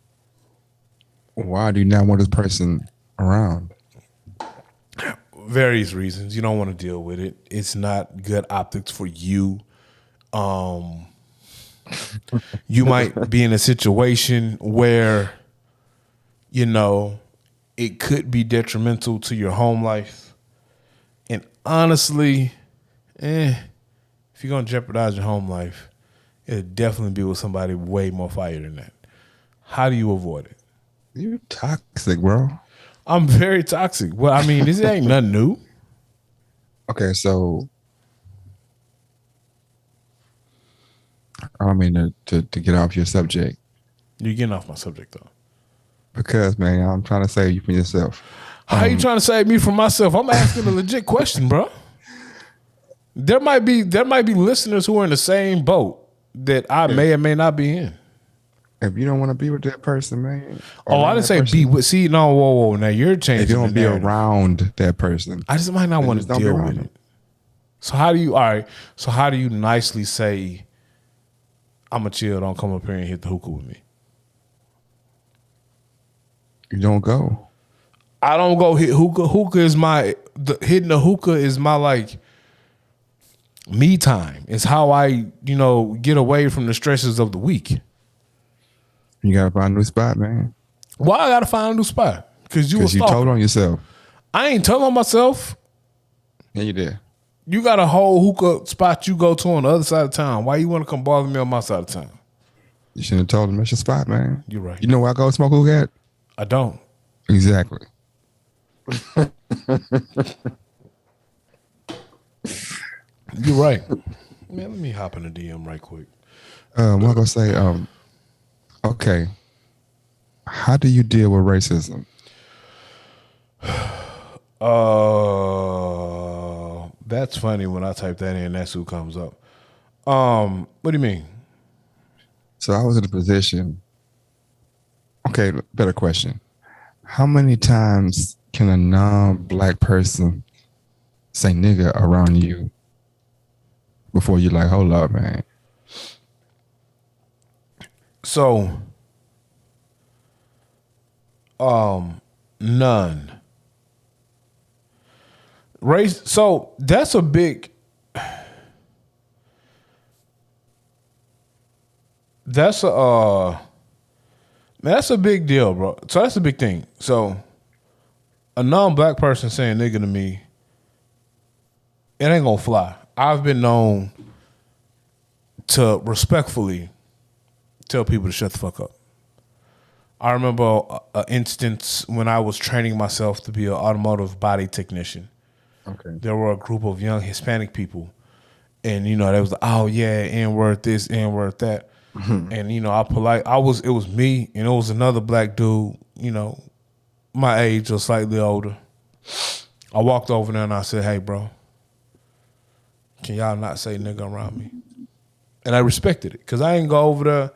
Why do you not want this person around? Various reasons. You don't want to deal with it. It's not good optics for you. You might be in a situation where, you know, it could be detrimental to your home life. And honestly, if you're going to jeopardize your home life, it'll definitely be with somebody way more fire than that. How do you avoid it? You toxic, bro. I'm very toxic. Well, I mean, this ain't nothing new. Okay, so I don't mean to get off your subject. You're getting off my subject, though. Because, man, I'm trying to save you from yourself. How you trying to save me from myself? I'm asking a legit question, bro. There might be listeners who are in the same boat that I may or may not be in. If you don't want to be with that person, man. Oh, I didn't say be with. See, no, whoa. Now you're changing. If you don't the be narrative. around that person. I just might not want to just don't be deal around with them. it. So how do you? All right. So how do you nicely say, "I'm a chill. Don't come up here and hit the hookah with me." You don't go. I don't go hit hookah. Hookah is hitting the hookah is my like me time. It's how I, get away from the stresses of the week. You gotta find a new spot, man. Why I gotta find a new spot? Because you told on yourself. I ain't telling on myself. Yeah, you did. You got a whole hookah spot you go to on the other side of town. Why you want to come bother me on my side of town? You shouldn't have told him that's your spot, man. You're right. You know where I go smoke hookah at? I don't. Exactly. You're right. Man, let me hop in the DM right quick. What am I gonna say? Okay. How do you deal with racism? That's funny when I type that in, that's who comes up. What do you mean? So I was in a position. Okay, better question. How many times can a non-black person say nigga around you before you're like, hold up, man? So, none. Race. So that's a big. That's a big deal, bro. So that's a big thing. So a non-black person saying nigga to me, it ain't gonna fly. I've been known to respectfully tell people to shut the fuck up. I remember an instance when I was training myself to be an automotive body technician. Okay. There were a group of young Hispanic people, and there was oh yeah, N-word this, N-word that, and it was me and it was another black dude, my age or slightly older. I walked over there and I said, hey bro, can y'all not say nigga around me? And I respected it because I ain't go over there,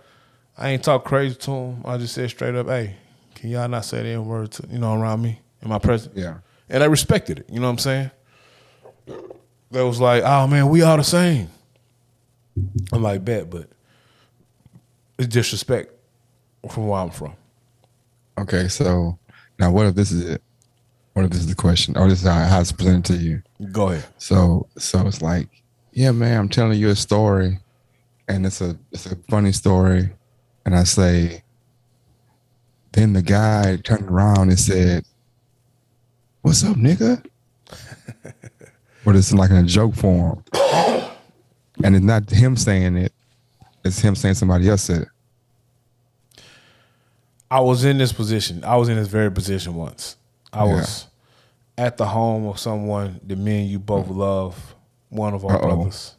I ain't talk crazy to him. I just said straight up, hey, can y'all not say the N-word around me in my presence? Yeah. And I respected it. You know what I'm saying? That was like, oh man, we all the same. I'm like, bet, but it's disrespect from where I'm from. Okay, so now what if this is it? What if this is the question? Or this is how it's presented to you? Go ahead. So it's like, yeah, man, I'm telling you a story, and it's a funny story, and I say, then the guy turned around and said, what's up, nigga? But it's like in a joke form. And it's not him saying it. It's him saying somebody else said it. I was in this position. I was in this very position once. I was at the home of someone that me and you both love, one of our brothers.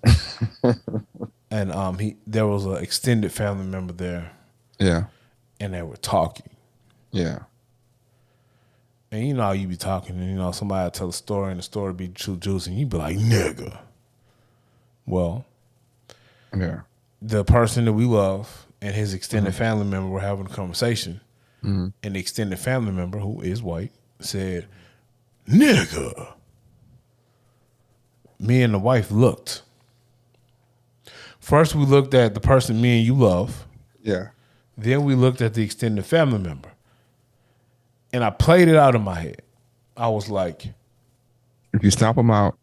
And there was an extended family member there. Yeah. And they were talking. Yeah. And you know how you be talking and, somebody tell a story and the story be too juicy and you be like, nigga. Well, yeah, the person that we love and his extended family member were having a conversation. And the extended family member, who is white, said, nigga. Me and the wife looked. First we looked at the person me and you love. Yeah. Then we looked at the extended family member. And I played it out in my head. I was like, if you stomp them out,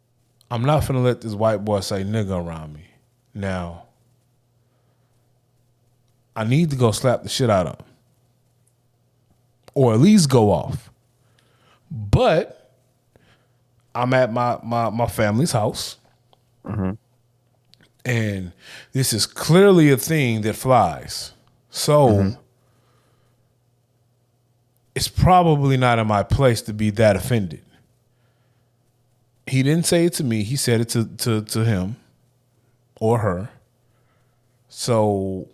I'm not finna let this white boy say nigga around me. Now, I need to go slap the shit out of him. Or at least go off. But I'm at my family's house. And this is clearly a thing that flies. So it's probably not in my place to be that offended. He didn't say it to me. He said it to him or her. So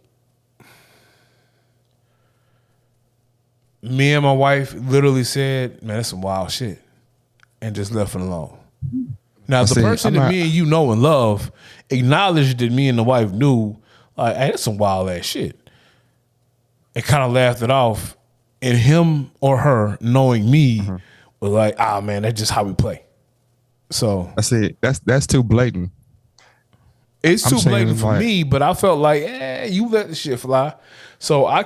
me and my wife literally said, man, that's some wild shit. And just left it alone. Now, the person that me and you know and love acknowledged that me and the wife knew, like, hey, that's some wild ass shit. And kind of laughed it off. And him or her knowing me was like, ah, man, that's just how we play. So I see. That's too blatant. It's too blatant for me, but I felt like, you let the shit fly. So I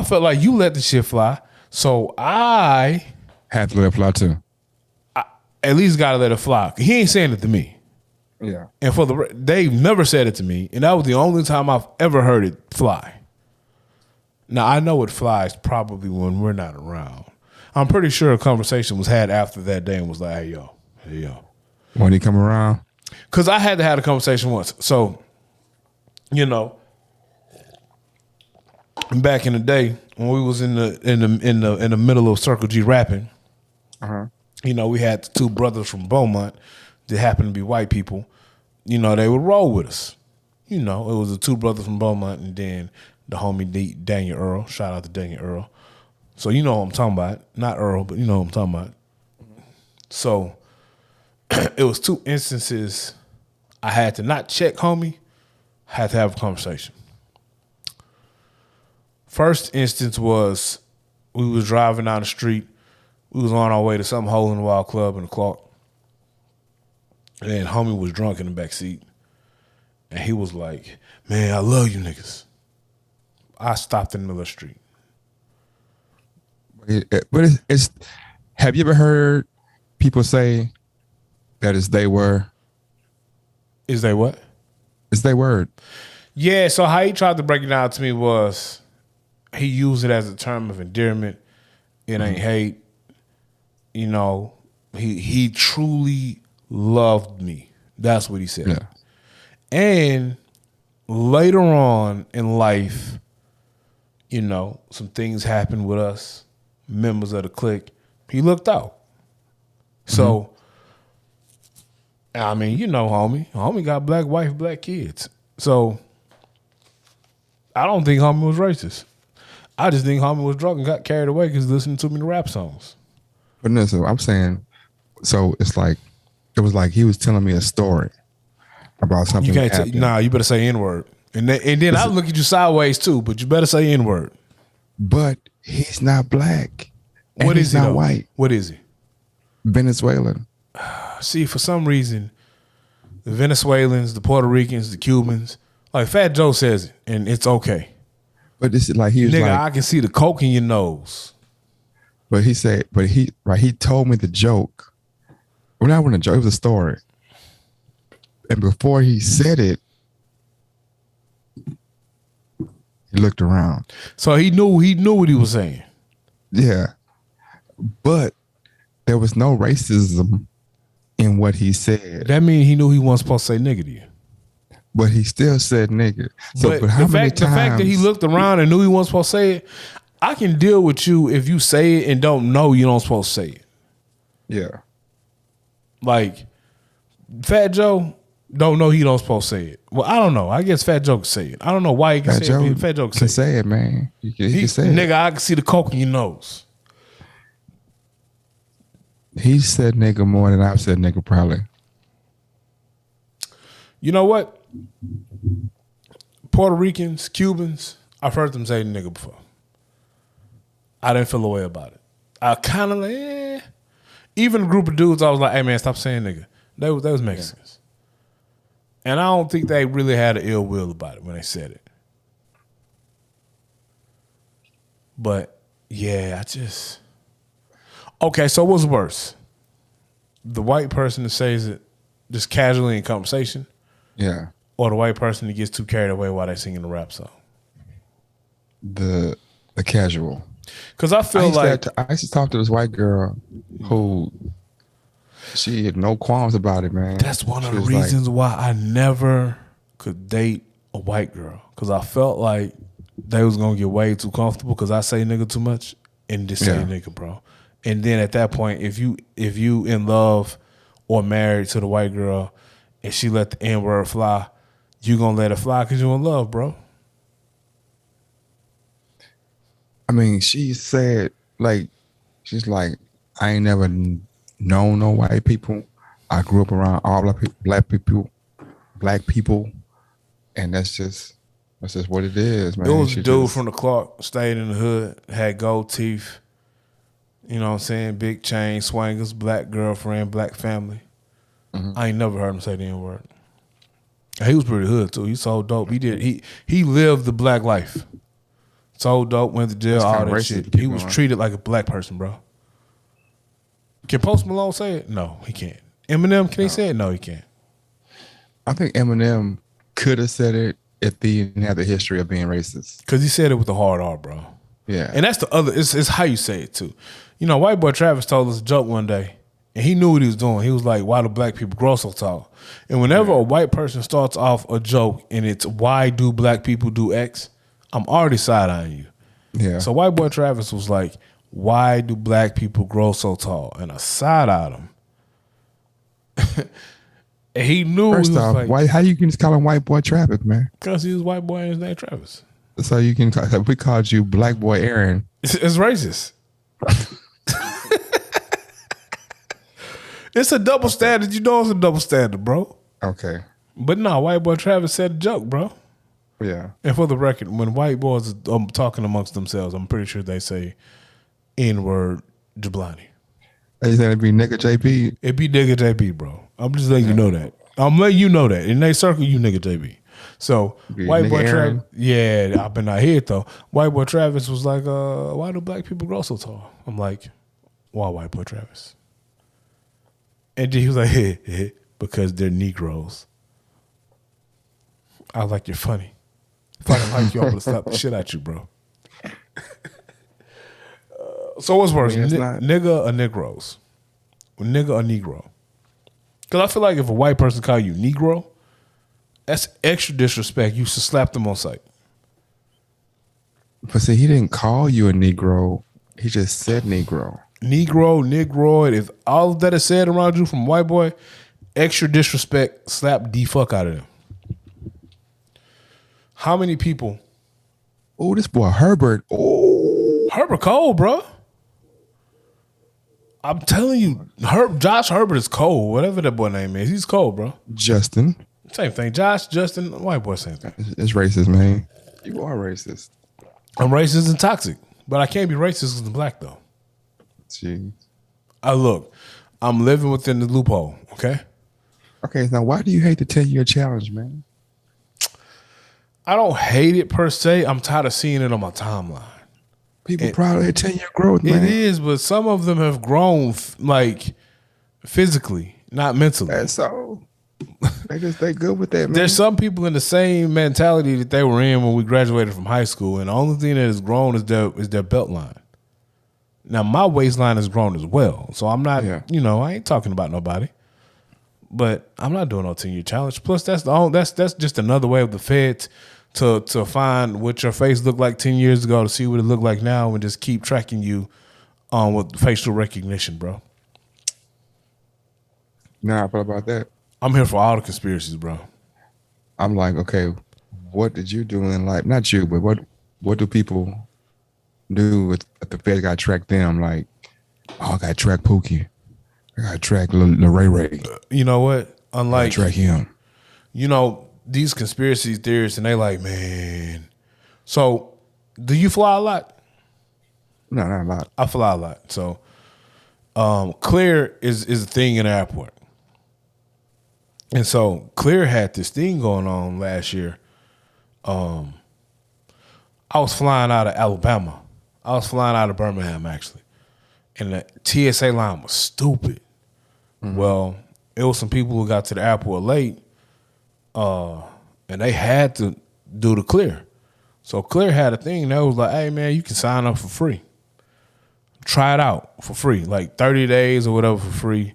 felt like you let the shit fly. So I Had to let it fly too. At least gotta let it fly. He ain't saying it to me. Yeah. And they've never said it to me, and that was the only time I've ever heard it fly. Now I know it flies probably when we're not around. I'm pretty sure a conversation was had after that day and was like, hey yo. When he come around? Because I had to have a conversation once. So, back in the day when we was in the middle of Circle G rapping, we had the two brothers from Beaumont that happened to be white people. They would roll with us. It was the two brothers from Beaumont and then the homie Daniel Earl. Shout out to Daniel Earl. So you know what I'm talking about. Not Earl, but you know what I'm talking about. So it was two instances I had to not check homie, I had to have a conversation. First instance was we was driving down the street. We was on our way to some hole in the wall club in the Clark. And homie was drunk in the back seat. And he was like, man, I love you niggas. I stopped in the middle of the street. But it's have you ever heard people say that it's they were? Is they what? It's they word. Yeah, so how he tried to break it down to me was he used it as a term of endearment. It ain't hate. He truly loved me. That's what he said. Yeah. And later on in life, some things happened with us, members of the clique. He looked out. So, I mean, homie. Homie got black wife, black kids. So, I don't think homie was racist. I just think homie was drunk and got carried away because listening to me the rap songs. But no, so I'm saying, so it's like, it was like he was telling me a story about something. You can't you better say N-word. And then I look at you sideways too, but you better say N-word. But he's not black. And What is he not though? white. What is he? Venezuelan. See, for some reason, the Venezuelans, the Puerto Ricans, the Cubans, like Fat Joe says it, and it's okay. But this is like he was Nigga, like, I can see the coke in your nose. But he said, he told me the joke. Well, not when a joke, it was a story. And before he said it, he looked around. So he knew what he was saying. Yeah. But there was no racism in what he said. That means he knew he wasn't supposed to say nigga to you. But he still said nigga. So, but how many times? The fact that he looked around and knew he wasn't supposed to say it, I can deal with you if you say it and don't know you don't supposed to say it. Yeah. Like, Fat Joe don't know he don't supposed to say it. Well, I don't know. I guess Fat Joe can say it. I don't know why he can say it. Fat Joe can say it, man. He can say nigga, it. I can see the coke in your nose. He said nigga more than I've said nigga probably. You know what? Puerto Ricans, Cubans, I've heard them say nigga before. I didn't feel a way about it. I kind of like, Even a group of dudes, I was like, hey man, stop saying nigga. They was Mexicans. Yeah. And I don't think they really had an ill will about it when they said it. But yeah, okay, so what's worse? The white person that says it just casually in conversation? Yeah. Or the white person that gets too carried away while they singing the rap song? The casual. Because I feel I used to talk to this white girl who she had no qualms about it, man. That's one of the reasons why I never could date a white girl. Because I felt like they was going to get way too comfortable because I say nigga too much and just say nigga, bro. And then at that point, if you in love or married to the white girl and she let the N-word fly, you going to let it fly because you in love, bro. I mean, she said, she's like, I ain't never known no white people. I grew up around all black people, and that's just what it is, man. It was a dude from the Clark, stayed in the hood, had gold teeth, you know what I'm saying, big chain, swingers, black girlfriend, black family. Mm-hmm. I ain't never heard him say the N-word. He was pretty hood too. He sold dope. He lived the black life. Sold dope, went to jail, all that shit. He was treated like a black person, bro. Can Post Malone say it? No, he can't. Eminem, can he say it? No, he can't. I think Eminem could have said it if he didn't have the history of being racist. Because he said it with a hard R, bro. Yeah. And that's the other, it's how you say it too. You know, white boy Travis told us a joke one day, and he knew what he was doing. He was like, why do black people grow so tall? And whenever a white person starts off a joke and it's why do black people do X, I'm already side-eyeing you. Yeah. So white boy Travis was like, why do black people grow so tall? And I side-eyed him. And he knew. First he was off, like, how you can just call him white boy Travis, man? because he was white boy and his name Travis. So you can if we called you black boy Aaron. It's racist. It's a double standard. You know it's a double standard, bro. Okay. But no, white boy Travis said a joke, bro. Yeah. And for the record, when white boys are talking amongst themselves, I'm pretty sure they say N-word Jablani. They said it'd be nigga JP. It be nigga JB, bro. I'm just letting you know that. I'm letting you know that. In they circle, you nigga JB. So white boy Travis, yeah, I've been out here though. White boy Travis was like, why do black people grow so tall? I'm like, why white boy Travis? And then he was like, because they're Negroes. I was like, you're funny. If I didn't like you, I'm gonna slap the shit out you, bro. So what's worse, nigga or Negroes? Nigga or Negro? Because I feel like if a white person call you Negro, that's extra disrespect. You should slap them on sight. But see, he didn't call you a Negro. He just said Negro. Negro, Negroid. If all of that is said around you from white boy, extra disrespect, slap the fuck out of them. How many people? Oh, this boy Herbert. Oh, Herbert cold, bro. I'm telling you, Josh Herbert is cold. Whatever that boy name is, he's cold, bro. Justin. Same thing. Josh, Justin, white boy, same thing. It's racist, man. You are racist. I'm racist and toxic, but I can't be racist because I'm black, though. Jeez. Look, I'm living within the loophole, okay? Okay, now why do you hate the 10-year challenge, man? I don't hate it per se. I'm tired of seeing it on my timeline. People proud of their 10-year growth, man. It is, but some of them have grown like physically, not mentally. And so they good with that, man. There's some people in the same mentality that they were in when we graduated from high school, and the only thing that has grown is their belt line. Now my waistline has grown as well, so I'm not, I ain't talking about nobody. But I'm not doing no 10-year challenge. Plus, that's just another way of the feds to find what your face looked like 10 years ago to see what it looked like now and just keep tracking you with facial recognition, bro. Nah, what about that? I'm here for all the conspiracies, bro. I'm like, okay, what did you do in life? Not you, but what do people do with the feds got to track them? Like, I got to track Pookie. I got to track Lil Ray. You know what? Unlike track him. You know, these conspiracy theorists, and they like, man. So, do you fly a lot? No, not a lot. I fly a lot. So, Clear is a thing in the airport. And so, Clear had this thing going on last year. I was flying out of Alabama. I was flying out of Birmingham, actually. And the TSA line was stupid. Mm-hmm. Well, it was some people who got to the airport late, and they had to do the Clear. So Clear had a thing that was like, hey, man, you can sign up for free. Try it out for free, like 30 days or whatever for free.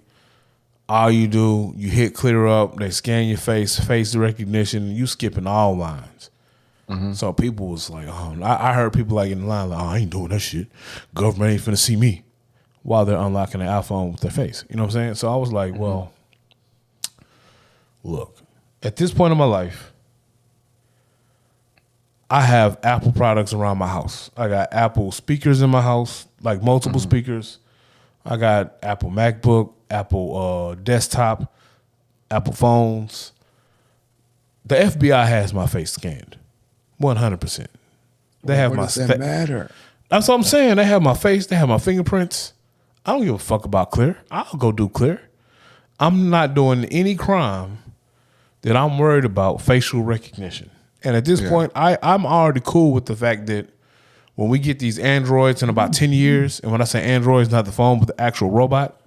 All you do, you hit Clear up, they scan your face recognition, you skipping all lines. Mm-hmm. So people was like, oh, I heard people like in the line like, oh, I ain't doing that shit. Government ain't finna see me while they're unlocking their iPhone with their face. You know what I'm saying? So I was like, well, look, at this point in my life, I have Apple products around my house. I got Apple speakers in my house, like multiple speakers. I got Apple MacBook, Apple desktop, Apple phones. The FBI has my face scanned, 100%. They have my. What does that matter? That's what I'm saying. They have my face. They have my fingerprints. I don't give a fuck about Clear. I'll go do Clear. I'm not doing any crime that I'm worried about facial recognition. And at this point, I'm already cool with the fact that when we get these Androids in about 10 years, and when I say Androids, not the phone, but the actual robot,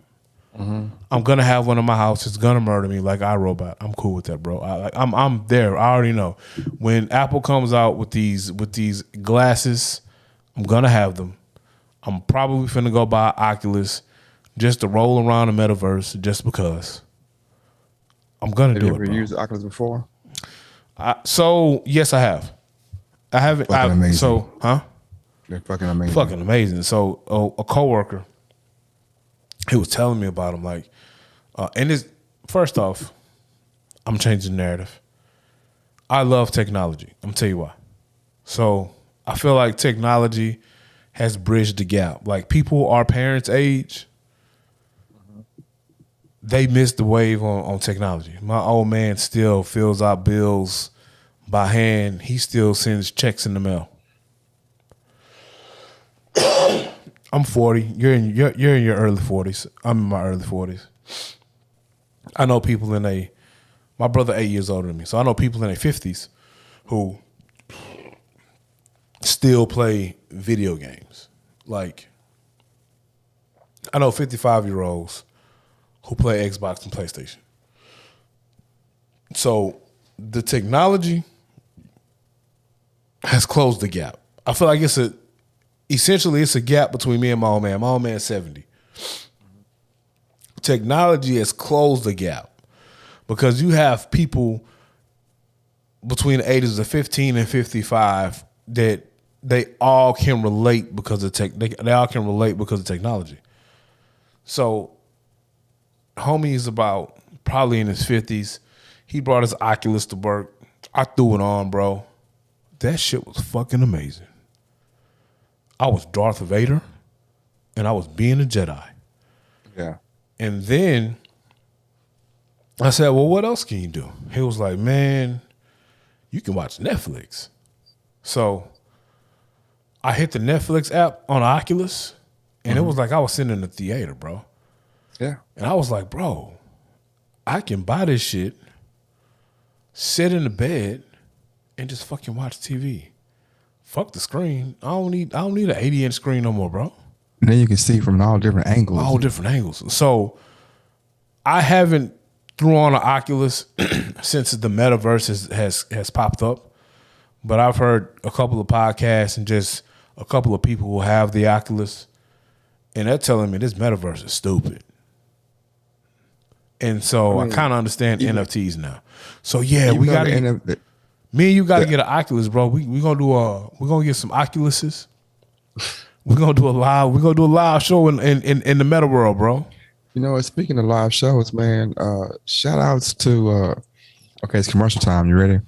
I'm gonna have one in my house. It's gonna murder me like iRobot. I'm cool with that, bro. I'm there. I already know. When Apple comes out with these glasses, I'm gonna have them. I'm probably finna go buy Oculus just to roll around the metaverse just because. I'm gonna Have you do ever it, bro. used Oculus before? So yes, I have. I haven't. Fucking amazing. So, huh? They're fucking amazing. Fucking amazing. So a coworker, he was telling me about them. Like, and this first off, I'm changing the narrative. I love technology. I'm gonna tell you why. So I feel like technology has bridged the gap. Like people our parents' age, they missed the wave on technology. My old man still fills out bills by hand. He still sends checks in the mail. I'm 40. You're in your early 40s. I'm in my early 40s. I know people my brother 8 years older than me, so I know people in their 50s who still play video games. Like, I know 55-year-olds who play Xbox and PlayStation. So the technology has closed the gap. I feel like essentially it's a gap between me and my old man. My old man's 70. Technology has closed the gap because you have people between the ages of 15 and 55 that they all can relate because of they all can relate because of technology. So homie is about probably in his 50s. He brought his Oculus to work. I threw it on, bro. That shit was fucking amazing. I was Darth Vader and I was being a Jedi. Yeah. And then I said, well, what else can you do? He was like, man, you can watch Netflix. So I hit the Netflix app on Oculus, and it was like I was sitting in the theater, bro. Yeah. And I was like, bro, I can buy this shit, sit in the bed, and just fucking watch TV. Fuck the screen. I don't need an 80-inch screen no more, bro. And then you can see from all different angles. All different angles. So I haven't threw on an Oculus since the metaverse has popped up, but I've heard a couple of podcasts and just a couple of people who have the Oculus, and they're telling me this metaverse is stupid. And so I kind of understand NFTs now. So yeah, we got to. Me and you got to get an Oculus, bro. We're gonna get some Oculuses. We're gonna do a live show in the meta world, bro. You know, speaking of live shows, man, shout outs to okay, it's commercial time. You ready?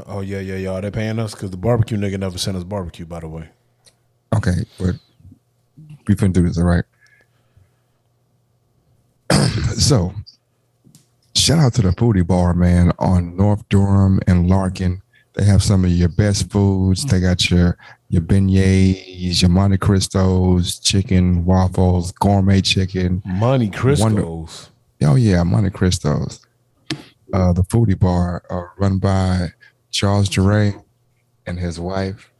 Oh yeah. Are they paying us? Because the barbecue nigga never sent us barbecue, by the way. Okay, but we finna do this, all right? So, shout out to the Foodie Bar, man, on North Durham and Larkin. They have some of your best foods. They got your beignets, your Monte Cristos, chicken, waffles, gourmet chicken. Monte Cristos. Oh, yeah, Monte Cristos. The Foodie Bar run by Charles Duray and his wife.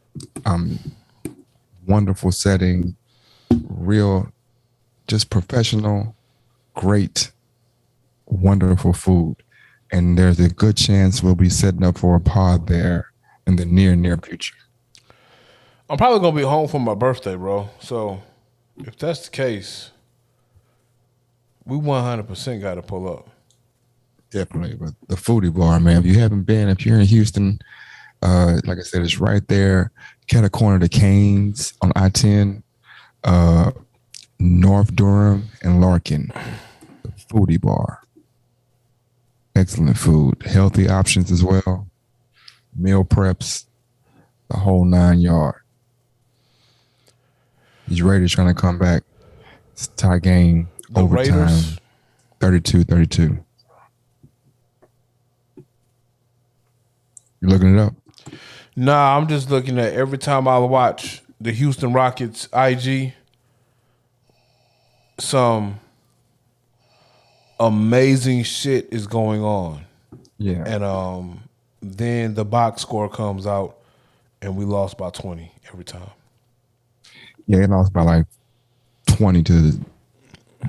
Wonderful setting, real, just professional, great, wonderful food. And there's a good chance we'll be setting up for a pod there in the near future. I'm probably going to be home for my birthday, bro. So if that's the case, we 100% got to pull up. Definitely. But the Foodie Bar, man, if you haven't been, if you're in Houston, like I said, it's right there, catty corner to Canes on I-10, North Durham and Larkin. The Foodie Bar. Excellent food. Healthy options as well. Meal preps. The whole 9 yard. These Raiders trying to come back. It's a tie game. The Overtime. Raiders? 32-32. You looking it up? Nah, I'm just looking at every time I watch the Houston Rockets IG, some amazing shit is going on. Yeah. And then the box score comes out and we lost by 20 every time. Yeah, they lost by like 20 to the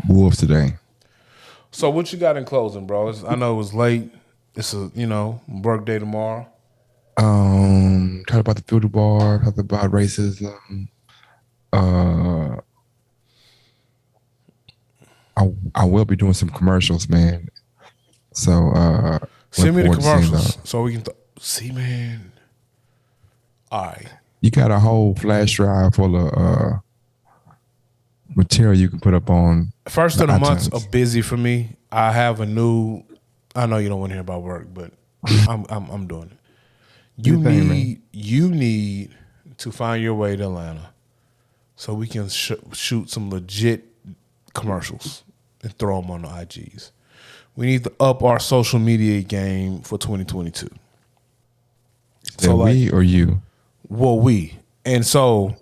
Wolves today. So what you got in closing, bro? I know it was late. It's a work day tomorrow. Talk about the food bar. Talk about racism. I will be doing some commercials, man. So send me the look forward to seeing commercials those. so we can see, man. All right. You got a whole flash drive full of material you can put up on. First of the months iTunes. are busy for me. I have a new. I know you don't want to hear about work, but I'm doing it. You need to find your way to Atlanta so we can shoot some legit commercials and throw them on the IGs. We need to up our social media game for 2022. So we or you? Well, we. And so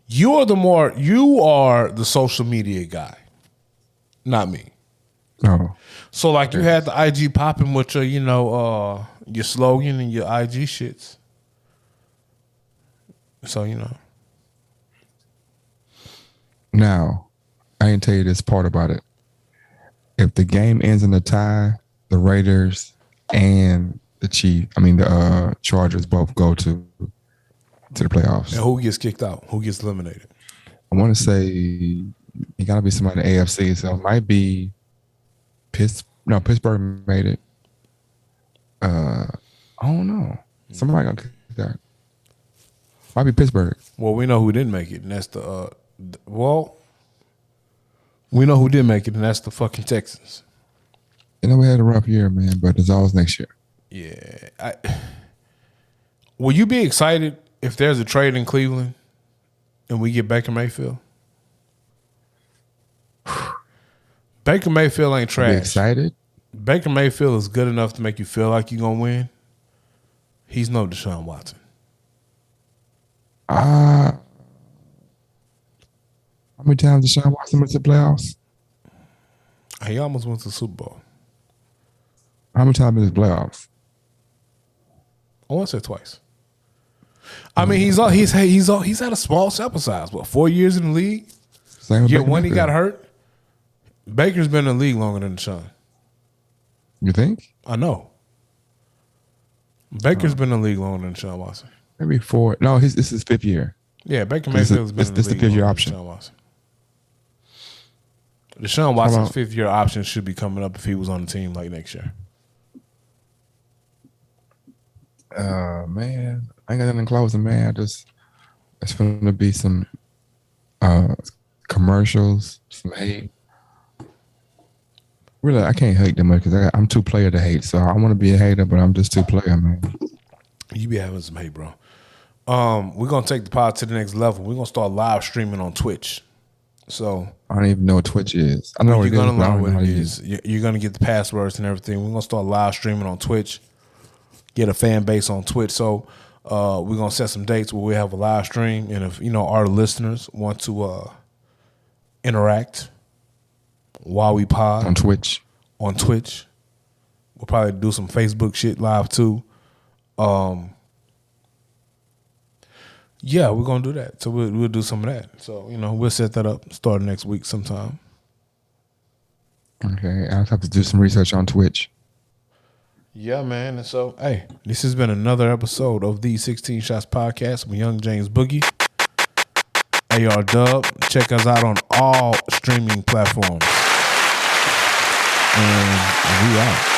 you are the social media guy, not me. Oh. So like you had the IG popping with your, your slogan and your IG shits. So, Now, I can tell you this part about it. If the game ends in a tie, the Raiders and the Chargers both go to the playoffs. And who gets kicked out? Who gets eliminated? I want to say it got to be somebody in the AFC. So it might be Pittsburgh made it. I don't know. Somebody got kicked out. Might be Pittsburgh. Well, we know who didn't make it, and that's we know who did make it, and that's the fucking Texans. We had a rough year, man, but it's always next year. Yeah. Will you be excited if there's a trade in Cleveland and we get Baker Mayfield? Baker Mayfield ain't trash. Be excited? Baker Mayfield is good enough to make you feel like you're going to win. He's no Deshaun Watson. How many times Deshaun Watson went to the playoffs? He almost went to the Super Bowl. How many times in the playoffs? I want to say twice. I mean, he's had a small sample size. What, 4 years in the league? Same with Year Baker one he Mayfield. got hurt. Baker's been in the league longer than Deshaun. You think? I know. Baker's been in the league longer than Deshaun Watson. Maybe 4. No, this is his 5th year. Yeah, Baker Mayfield's been in the this the league 5th year longer option. than Deshaun Watson. Deshaun Watson's 5th year option should be coming up if he was on the team like next year. Man, I ain't got nothing closing, man. It's going to be some commercials, some hate. Really, I can't hate that much because I'm too player to hate. So I want to be a hater, but I'm just too player, man. You be having some hate, bro. We're going to take the pod to the next level. We're going to start live streaming on Twitch. So I don't even know what Twitch is. I know what you're it is. going to but I learn don't know what how it to is. use You're going to get the passwords and everything. We're going to start live streaming on Twitch, get a fan base on Twitch. So we're going to set some dates where we have a live stream. And if, our listeners want to interact while we pod on Twitch. We'll probably do some Facebook shit live too. Yeah, we're gonna do that. So we'll do some of that. So we'll set that up starting next week sometime. Okay, I'll have to do some research on Twitch. Yeah, man. And so, hey, this has been another episode of the 16 Shots Podcast with Young James Boogie. AR Dub. Check us out on all streaming platforms. And we out.